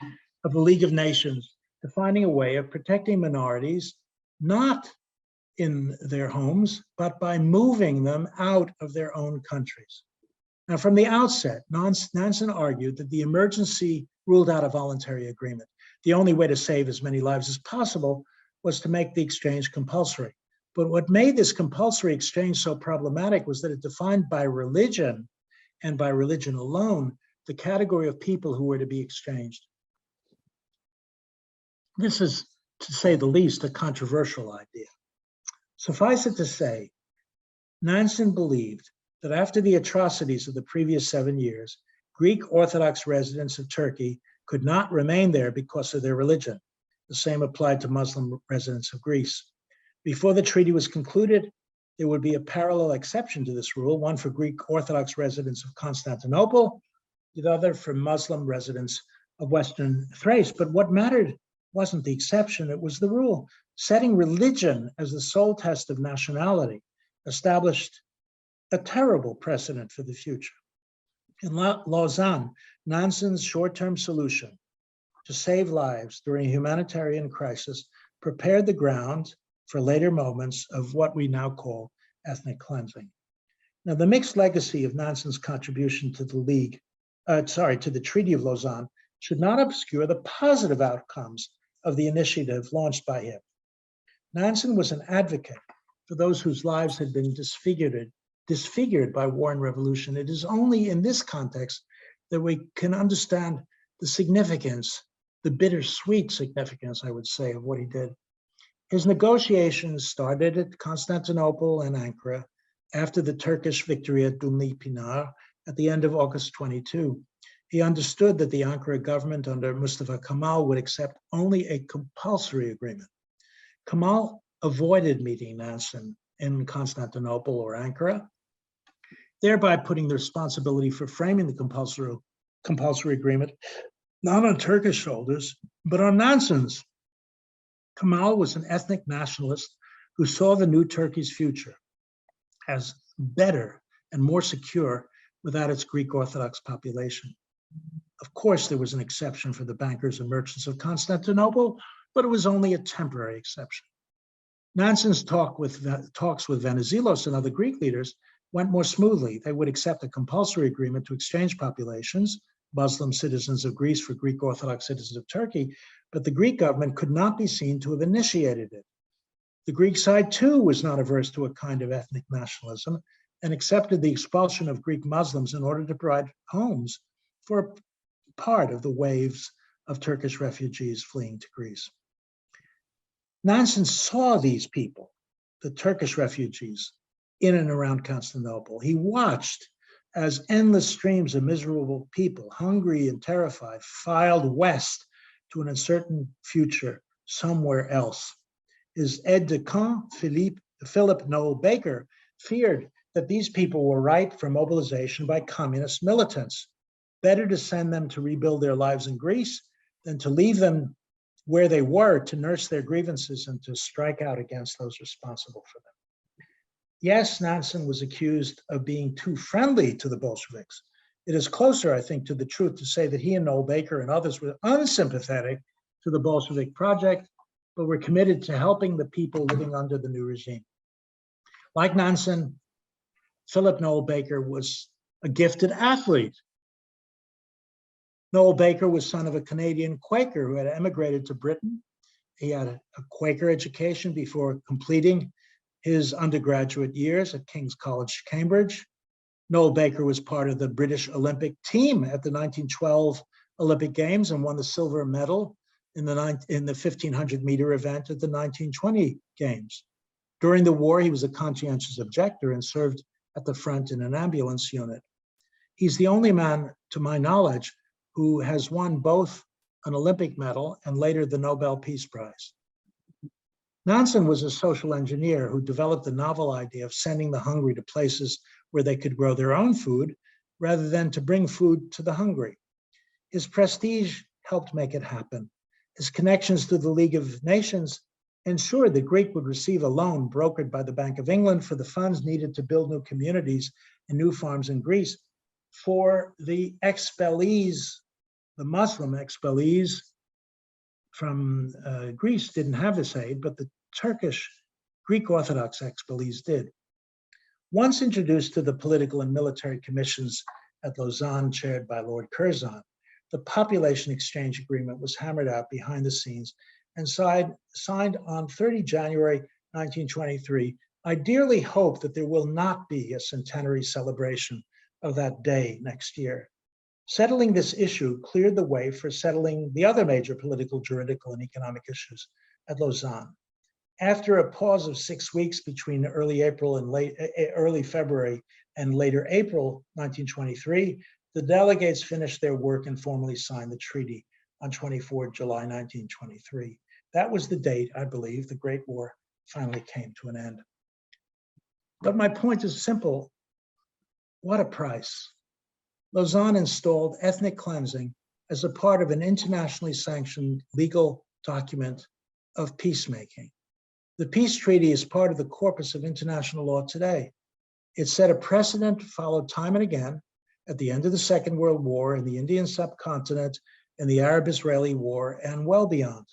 of the League of Nations to finding a way of protecting minorities, not in their homes, but by moving them out of their own countries. Now, from the outset, Nansen argued that the emergency ruled out a voluntary agreement. The only way to save as many lives as possible was to make the exchange compulsory. But what made this compulsory exchange so problematic was that it defined by religion, and by religion alone, the category of people who were to be exchanged. This is, to say the least, a controversial idea. Suffice it to say, Nansen believed that after the atrocities of the previous 7 years, Greek Orthodox residents of Turkey could not remain there because of their religion. The same applied to Muslim residents of Greece. Before the treaty was concluded, there would be a parallel exception to this rule, one for Greek Orthodox residents of Constantinople, the other for Muslim residents of Western Thrace. But what mattered wasn't the exception, it was the rule. Setting religion as the sole test of nationality established a terrible precedent for the future. In Lausanne, Nansen's short-term solution to save lives during a humanitarian crisis prepared the ground for later moments of what we now call ethnic cleansing. Now, the mixed legacy of Nansen's contribution to the Treaty of Lausanne should not obscure the positive outcomes of the initiative launched by him. Nansen was an advocate for those whose lives had been disfigured by war and revolution. It is only in this context that we can understand the significance, the bittersweet significance, I would say, of what he did. His negotiations started at Constantinople and Ankara after the Turkish victory at Dumli Pinar at the end of August 22. He understood that the Ankara government under Mustafa Kemal would accept only a compulsory agreement. Kemal avoided meeting Nansen in Constantinople or Ankara, thereby putting the responsibility for framing the compulsory agreement not on Turkish shoulders, but on Nansen's. Kemal was an ethnic nationalist who saw the new Turkey's future as better and more secure without its Greek Orthodox population. Of course, there was an exception for the bankers and merchants of Constantinople, but it was only a temporary exception. Nansen's talks with Venizelos and other Greek leaders went more smoothly. They would accept a compulsory agreement to exchange populations, Muslim citizens of Greece for Greek Orthodox citizens of Turkey, but the Greek government could not be seen to have initiated it. The Greek side, too, was not averse to a kind of ethnic nationalism and accepted the expulsion of Greek Muslims in order to provide homes for part of the waves of Turkish refugees fleeing to Greece. Nansen saw these people, the Turkish refugees, in and around Constantinople. He watched as endless streams of miserable people, hungry and terrified, filed west to an uncertain future somewhere else. His aide-de-camp, Philip Noel Baker, feared that these people were ripe for mobilization by communist militants. Better to send them to rebuild their lives in Greece than to leave them where they were to nurse their grievances and to strike out against those responsible for them. Yes, Nansen was accused of being too friendly to the Bolsheviks. It is closer, I think, to the truth to say that he and Noel Baker and others were unsympathetic to the Bolshevik project, but were committed to helping the people living under the new regime. Like Nansen, Philip Noel Baker was a gifted athlete. Noel Baker was son of a Canadian Quaker who had emigrated to Britain. He had a Quaker education before completing his undergraduate years at King's College, Cambridge. Noel Baker was part of the British Olympic team at the 1912 Olympic Games and won the silver medal in the 1500-meter event at the 1920 Games. During the war, he was a conscientious objector and served at the front in an ambulance unit. He's the only man, to my knowledge, who has won both an Olympic medal and later the Nobel Peace Prize. Nansen was a social engineer who developed the novel idea of sending the hungry to places where they could grow their own food rather than to bring food to the hungry. His prestige helped make it happen. His connections to the League of Nations ensured that Greece would receive a loan brokered by the Bank of England for the funds needed to build new communities and new farms in Greece. For the expellees, the Muslim expellees from Greece didn't have this aid, but the Turkish Greek Orthodox expellees did. Once introduced to the political and military commissions at Lausanne, chaired by Lord Curzon, the population exchange agreement was hammered out behind the scenes and signed on 30 January 1923. I dearly hope that there will not be a centenary celebration of that day next year. Settling this issue cleared the way for settling the other major political, juridical, and economic issues at Lausanne. After a pause of 6 weeks between early February and later April 1923, the delegates finished their work and formally signed the treaty on 24 July 1923. That was the date, I believe, the Great War finally came to an end. But my point is simple. What a price. Lausanne installed ethnic cleansing as a part of an internationally sanctioned legal document of peacemaking. The peace treaty is part of the corpus of international law today. It set a precedent followed time and again at the end of the Second World War, in the Indian subcontinent, in the Arab-Israeli War, and well beyond.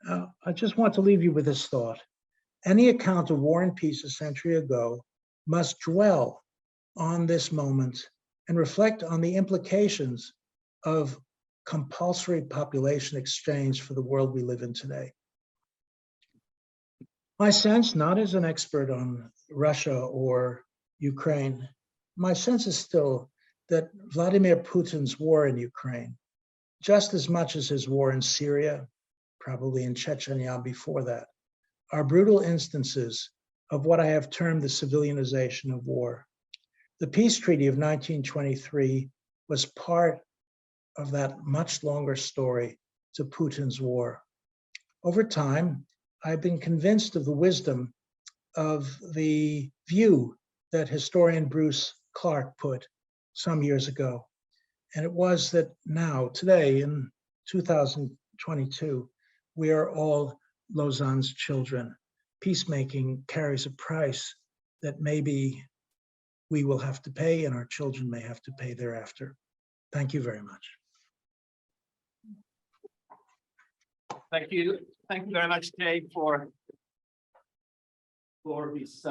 I just want to leave you with this thought. Any account of war and peace a century ago must dwell on this moment and reflect on the implications of compulsory population exchange for the world we live in today. My sense, not as an expert on Russia or Ukraine, my sense is still that Vladimir Putin's war in Ukraine, just as much as his war in Syria, probably in Chechnya before that, are brutal instances of what I have termed the civilianization of war. The peace treaty of 1923 was part of that much longer story to Putin's war. Over time, I've been convinced of the wisdom of the view that historian Bruce Clark put some years ago. And it was that now, today, in 2022, we are all Lausanne's children. Peacemaking carries a price that maybe we will have to pay and our children may have to pay thereafter. Thank you very much. Thank you. Thank you very much, Jay, for this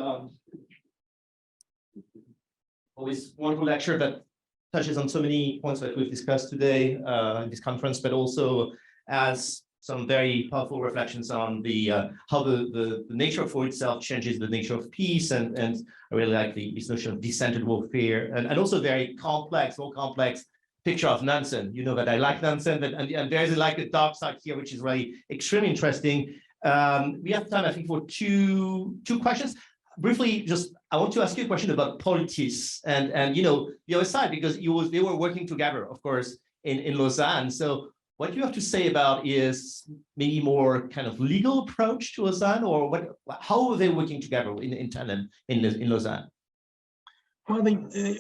always wonderful lecture that touches on so many points that we've discussed today in this conference, but also as some very powerful reflections on the how the nature of war itself changes the nature of peace, and I really like this notion of dissented warfare, and also very complex, more complex picture of Nansen. You know that I like Nansen, but and there's like a dark side here, which is really extremely interesting. We have time, I think, for two questions. Briefly, just I want to ask you a question about politics and you know the other side, because they were working together, of course, in Lausanne. So what you have to say about is maybe more kind of legal approach to Lausanne, or how are they working together in tandem in Lausanne? Well,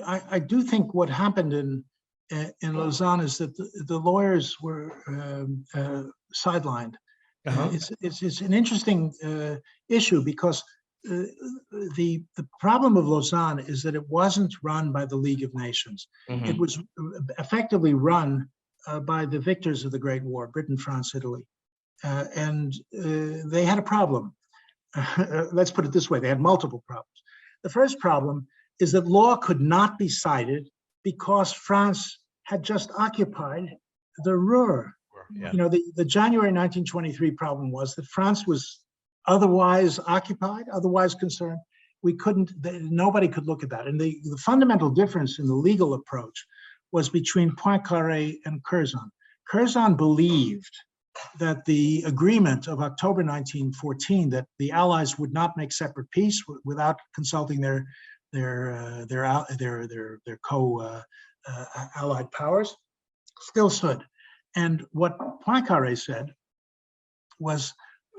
I do think what happened in Lausanne is that the lawyers were sidelined. It's an interesting issue because the problem of Lausanne is that it wasn't run by the League of Nations. Mm-hmm. It was effectively run by the victors of the Great War, Britain, France, Italy. And they had a problem. Let's put it this way, they had multiple problems. The first problem is that law could not be cited because France had just occupied the Ruhr. Yeah. You know, the January 1923 problem was that France was otherwise occupied, otherwise concerned. Nobody could look at that. And the fundamental difference in the legal approach was between Poincaré and Curzon. Curzon believed that the agreement of October 1914, that the Allies would not make separate peace without consulting their co-allied powers, still stood. And what Poincaré said was,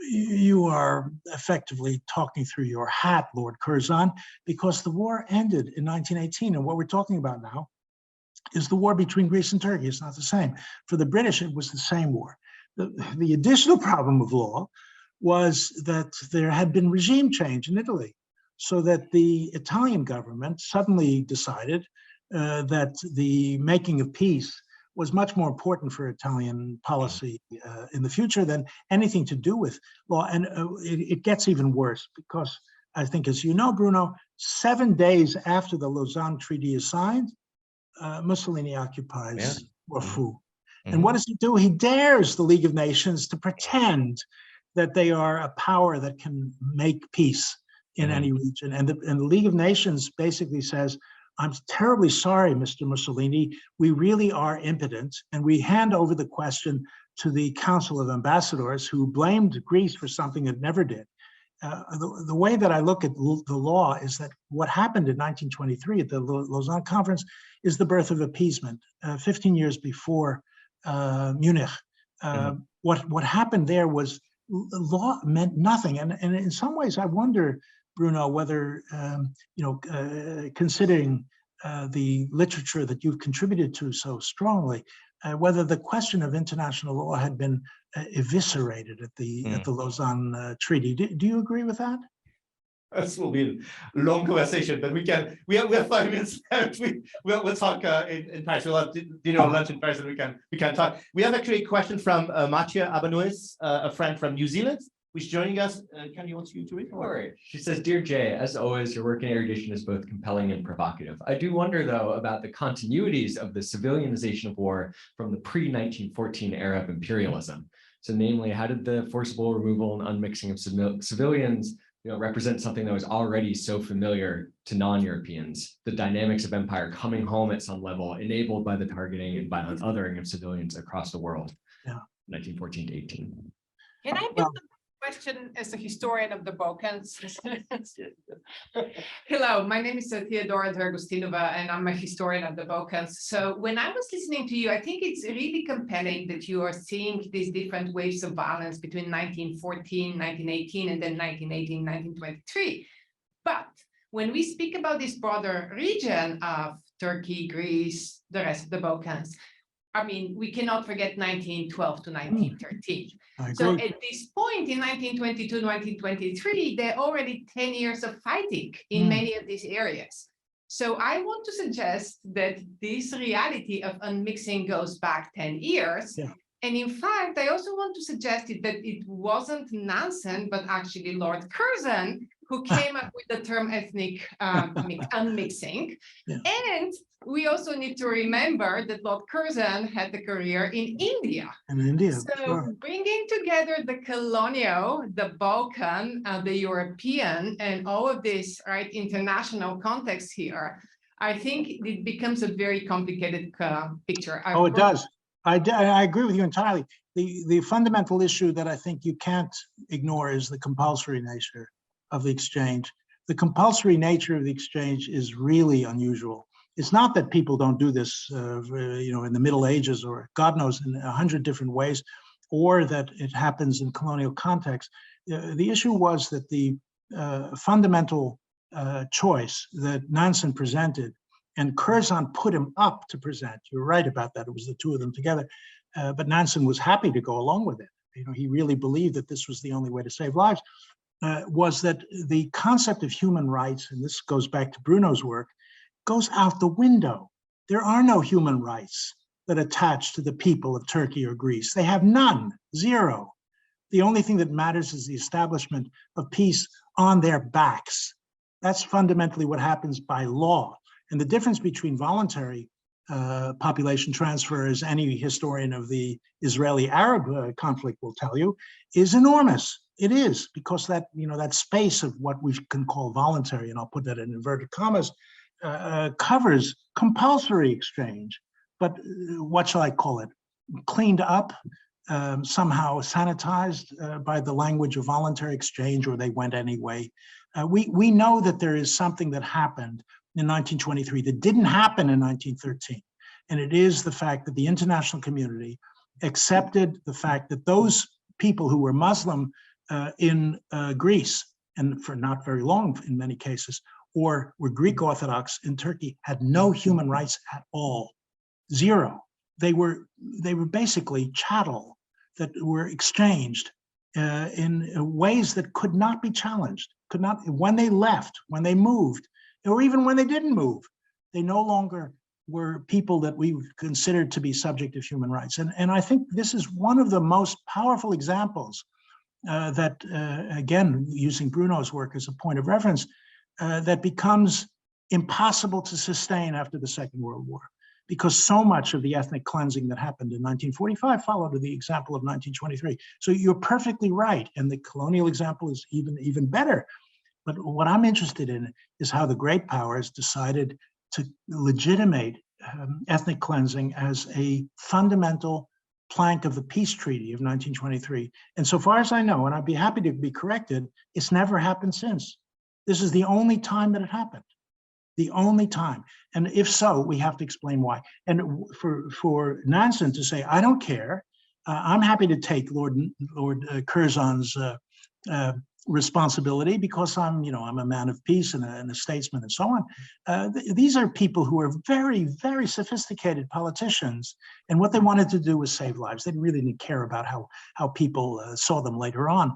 you are effectively talking through your hat, Lord Curzon, because the war ended in 1918. And what we're talking about now is the war between Greece and Turkey. It's not the same. For the British, it was the same war. The additional problem of law was that there had been regime change in Italy, so that the Italian government suddenly decided that the making of peace was much more important for Italian policy in the future than anything to do with law. And it gets even worse because I think, as you know, Bruno, 7 days after the Lausanne Treaty is signed, Mussolini occupies Corfu. And what does he do? He dares the League of Nations to pretend that they are a power that can make peace in any region. And the League of Nations basically says, I'm terribly sorry, Mr. Mussolini, we really are impotent. And we hand over the question to the Council of Ambassadors, who blamed Greece for something it never did. The way that I look at the law is that what happened in 1923 at the Lausanne Conference is the birth of appeasement, 15 years before Munich. What happened there was law meant nothing. And in some ways, I wonder, Bruno, whether, considering the literature that you've contributed to so strongly, whether the question of international law had been eviscerated at the Lausanne Treaty. Do you agree with that? This will be a long conversation, but we have 5 minutes left. We'll talk in Paris. We'll have dinner or lunch in Paris, and we can talk. We have actually a question from Mathieu Abanois, a friend from New Zealand, who's joining us. Can you want to read? Sure. She says, "Dear Jay, as always, your work in erudition is both compelling and provocative. I do wonder, though, about the continuities of the civilianization of war from the pre-1914 era of imperialism. So, namely, how did the forcible removal and unmixing of civilians represent something that was already so familiar to non-Europeans, the dynamics of empire coming home at some level, enabled by the targeting and violent othering of civilians across the world, 1914 to 18. Can I build a question as a historian of the Balkans? Hello, my name is Theodora Dragostinova, and I'm a historian of the Balkans. So when I was listening to you, I think it's really compelling that you are seeing these different waves of violence between 1914, 1918, and then 1918, 1923. But when we speak about this broader region of Turkey, Greece, the rest of the Balkans, I mean, we cannot forget 1912 to 1913. So at this point in 1922, 1923, there are already 10 years of fighting in many of these areas. So I want to suggest that this reality of unmixing goes back 10 years. And in fact, I also want to suggest that it wasn't Nansen, but actually Lord Curzon, who came up with the term ethnic unmixing. And we also need to remember that Lord Curzon had a career in India. So bringing together the colonial, the Balkan, the European, and all of this international context here, I think it becomes a very complicated picture. It does. I agree with you entirely. The fundamental issue that I think you can't ignore is the compulsory nature of the exchange. The compulsory nature of the exchange is really unusual. It's not that people don't do this, in the Middle Ages or God knows in 100 different ways, or that it happens in colonial context. The issue was that the fundamental choice that Nansen presented, and Curzon put him up to present. You're right about that. It was the two of them together. But Nansen was happy to go along with it. He really believed that this was the only way to save lives. Was that the concept of human rights, and this goes back to Bruno's work, goes out the window. There are no human rights that attach to the people of Turkey or Greece. They have none, zero. The only thing that matters is the establishment of peace on their backs. That's fundamentally what happens by law. And the difference between voluntary population transfer, as any historian of the Israeli-Arab conflict will tell you, is enormous. It is, because that, that space of what we can call voluntary, and I'll put that in inverted commas, covers compulsory exchange, but what shall I call it? Cleaned up, somehow sanitized by the language of voluntary exchange, or they went anyway. We know that there is something that happened in 1923 that didn't happen in 1913. And it is the fact that the international community accepted the fact that those people who were Muslim in Greece, and for not very long in many cases, or were Greek Orthodox in Turkey, had no human rights at all. Zero. They were basically chattel that were exchanged in ways that could not be challenged, could not, when they left, when they moved, or even when they didn't move, they no longer were people that we considered to be subject of human rights. And I think this is one of the most powerful examples that, again, using Bruno's work as a point of reference, that becomes impossible to sustain after the Second World War, because so much of the ethnic cleansing that happened in 1945 followed the example of 1923. So you're perfectly right, and the colonial example is even better. But what I'm interested in is how the great powers decided to legitimate ethnic cleansing as a fundamental plank of the peace treaty of 1923. And so far as I know, and I'd be happy to be corrected, it's never happened since. This is the only time that it happened, the only time. And if so, we have to explain why. And for Nansen to say, I don't care, I'm happy to take Lord Curzon's responsibility because I'm a man of peace and a statesman and so on. These are people who are very, very sophisticated politicians, and what they wanted to do was save lives. They really didn't care about how people saw them later on.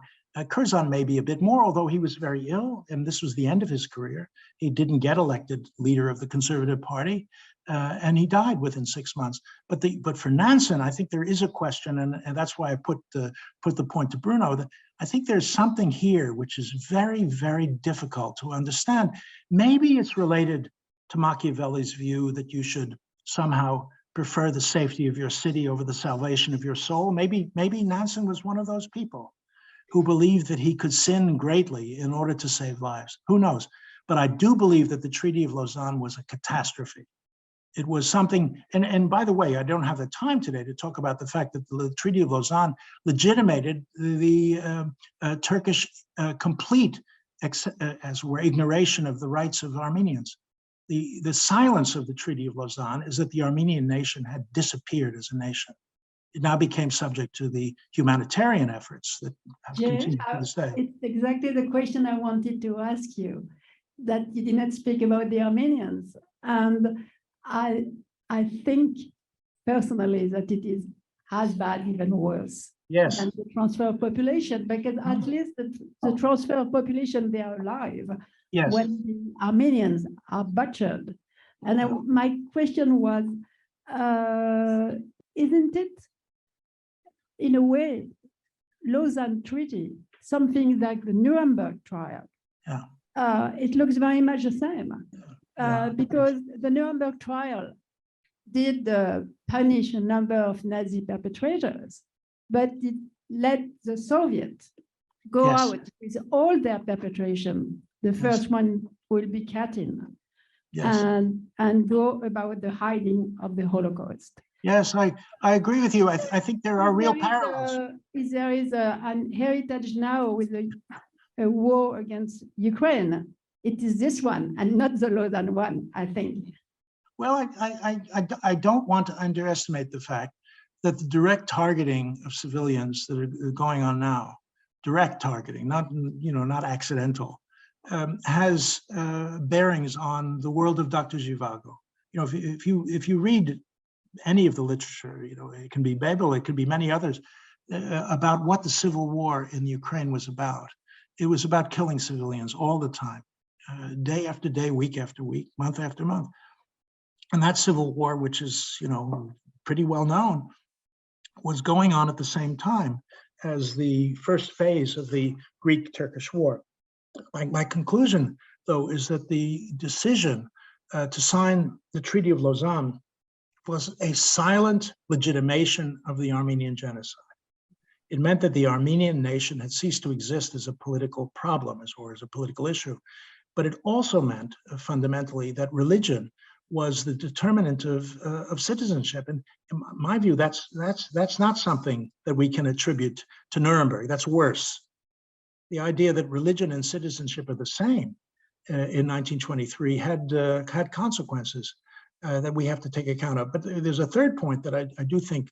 Curzon may be a bit more, although he was very ill, and this was the end of his career. He didn't get elected leader of the Conservative Party, and he died within 6 months. But for Nansen, I think there is a question, and that's why I put the point to Bruno, that I think there's something here which is very, very difficult to understand. Maybe it's related to Machiavelli's view that you should somehow prefer the safety of your city over the salvation of your soul. Maybe Nansen was one of those people who believed that he could sin greatly in order to save lives. Who knows? But I do believe that the Treaty of Lausanne was a catastrophe. It was something, and by the way, I don't have the time today to talk about the fact that the Treaty of Lausanne legitimated the Turkish complete, as were ignoration of the rights of Armenians. The silence of the Treaty of Lausanne is that the Armenian nation had disappeared as a nation. It now became subject to the humanitarian efforts that have continued to this day. It's exactly the question I wanted to ask you, that you did not speak about the Armenians. And I think personally that it is as bad, even worse, yes, than the transfer of population, because at least the transfer of population, they are alive. yes. When the Armenians are butchered. And my question was, isn't it, in a way, Lausanne Treaty, something like the Nuremberg trial? Yeah. It looks very much the same. Yeah. Because the Nuremberg trial did punish a number of Nazi perpetrators, but it let the Soviets go Yes. out with all their perpetration. The first one will be Katyn, Yes. and go about the hiding of the Holocaust. Yes, I agree with you. I think there are real parallels. If there is an heritage now with a war against Ukraine, it is this one and not the Lausanne one, I think. Well, I don't want to underestimate the fact that the direct targeting of civilians that are going on now, direct targeting, not accidental, has bearings on the world of Dr. Zhivago. If you read any of the literature, it can be Babel, it could be many others, about what the civil war in Ukraine was about. It was about killing civilians all the time, day after day, week after week, month after month. And that civil war, which is, pretty well known, was going on at the same time as the first phase of the Greek-Turkish War. My conclusion, though, is that the decision to sign the Treaty of Lausanne was a silent legitimation of the Armenian genocide. It meant that the Armenian nation had ceased to exist as a political problem or as a political issue. But it also meant fundamentally that religion was the determinant of citizenship. And in my view, that's not something that we can attribute to Nuremberg. That's worse. The idea that religion and citizenship are the same in 1923 had consequences that we have to take account of. But there's a third point that I do think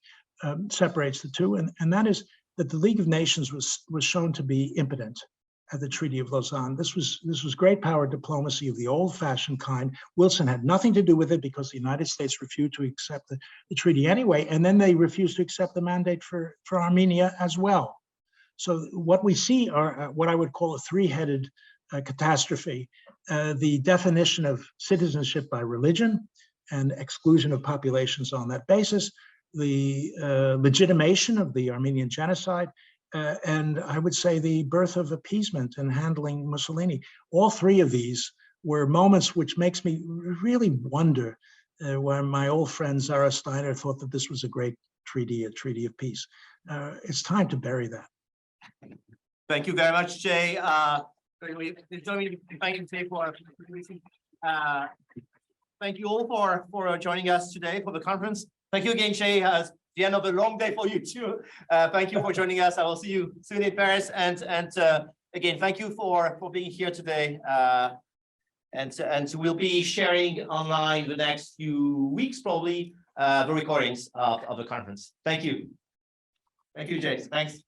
separates the two, and that is that the League of Nations was shown to be impotent at the Treaty of Lausanne. This was great power diplomacy of the old-fashioned kind. Wilson had nothing to do with it because the United States refused to accept the treaty anyway, and then they refused to accept the mandate for Armenia as well. So what we see are what I would call a three-headed catastrophe. The definition of citizenship by religion and exclusion of populations on that basis, the legitimation of the Armenian genocide, and I would say the birth of appeasement and handling Mussolini. All three of these were moments which makes me really wonder why my old friend Zara Steiner thought that this was a great treaty, a treaty of peace. It's time to bury that. Thank you very much, Jay. Thank you all for joining us today for the conference. Thank you again, Jay. It's the end of a long day for you too. Thank you for joining us. I will see you soon in Paris. And again, thank you for being here today. And we'll be sharing online the next few weeks, probably, the recordings of the conference. Thank you. Thank you, Jay. Thanks.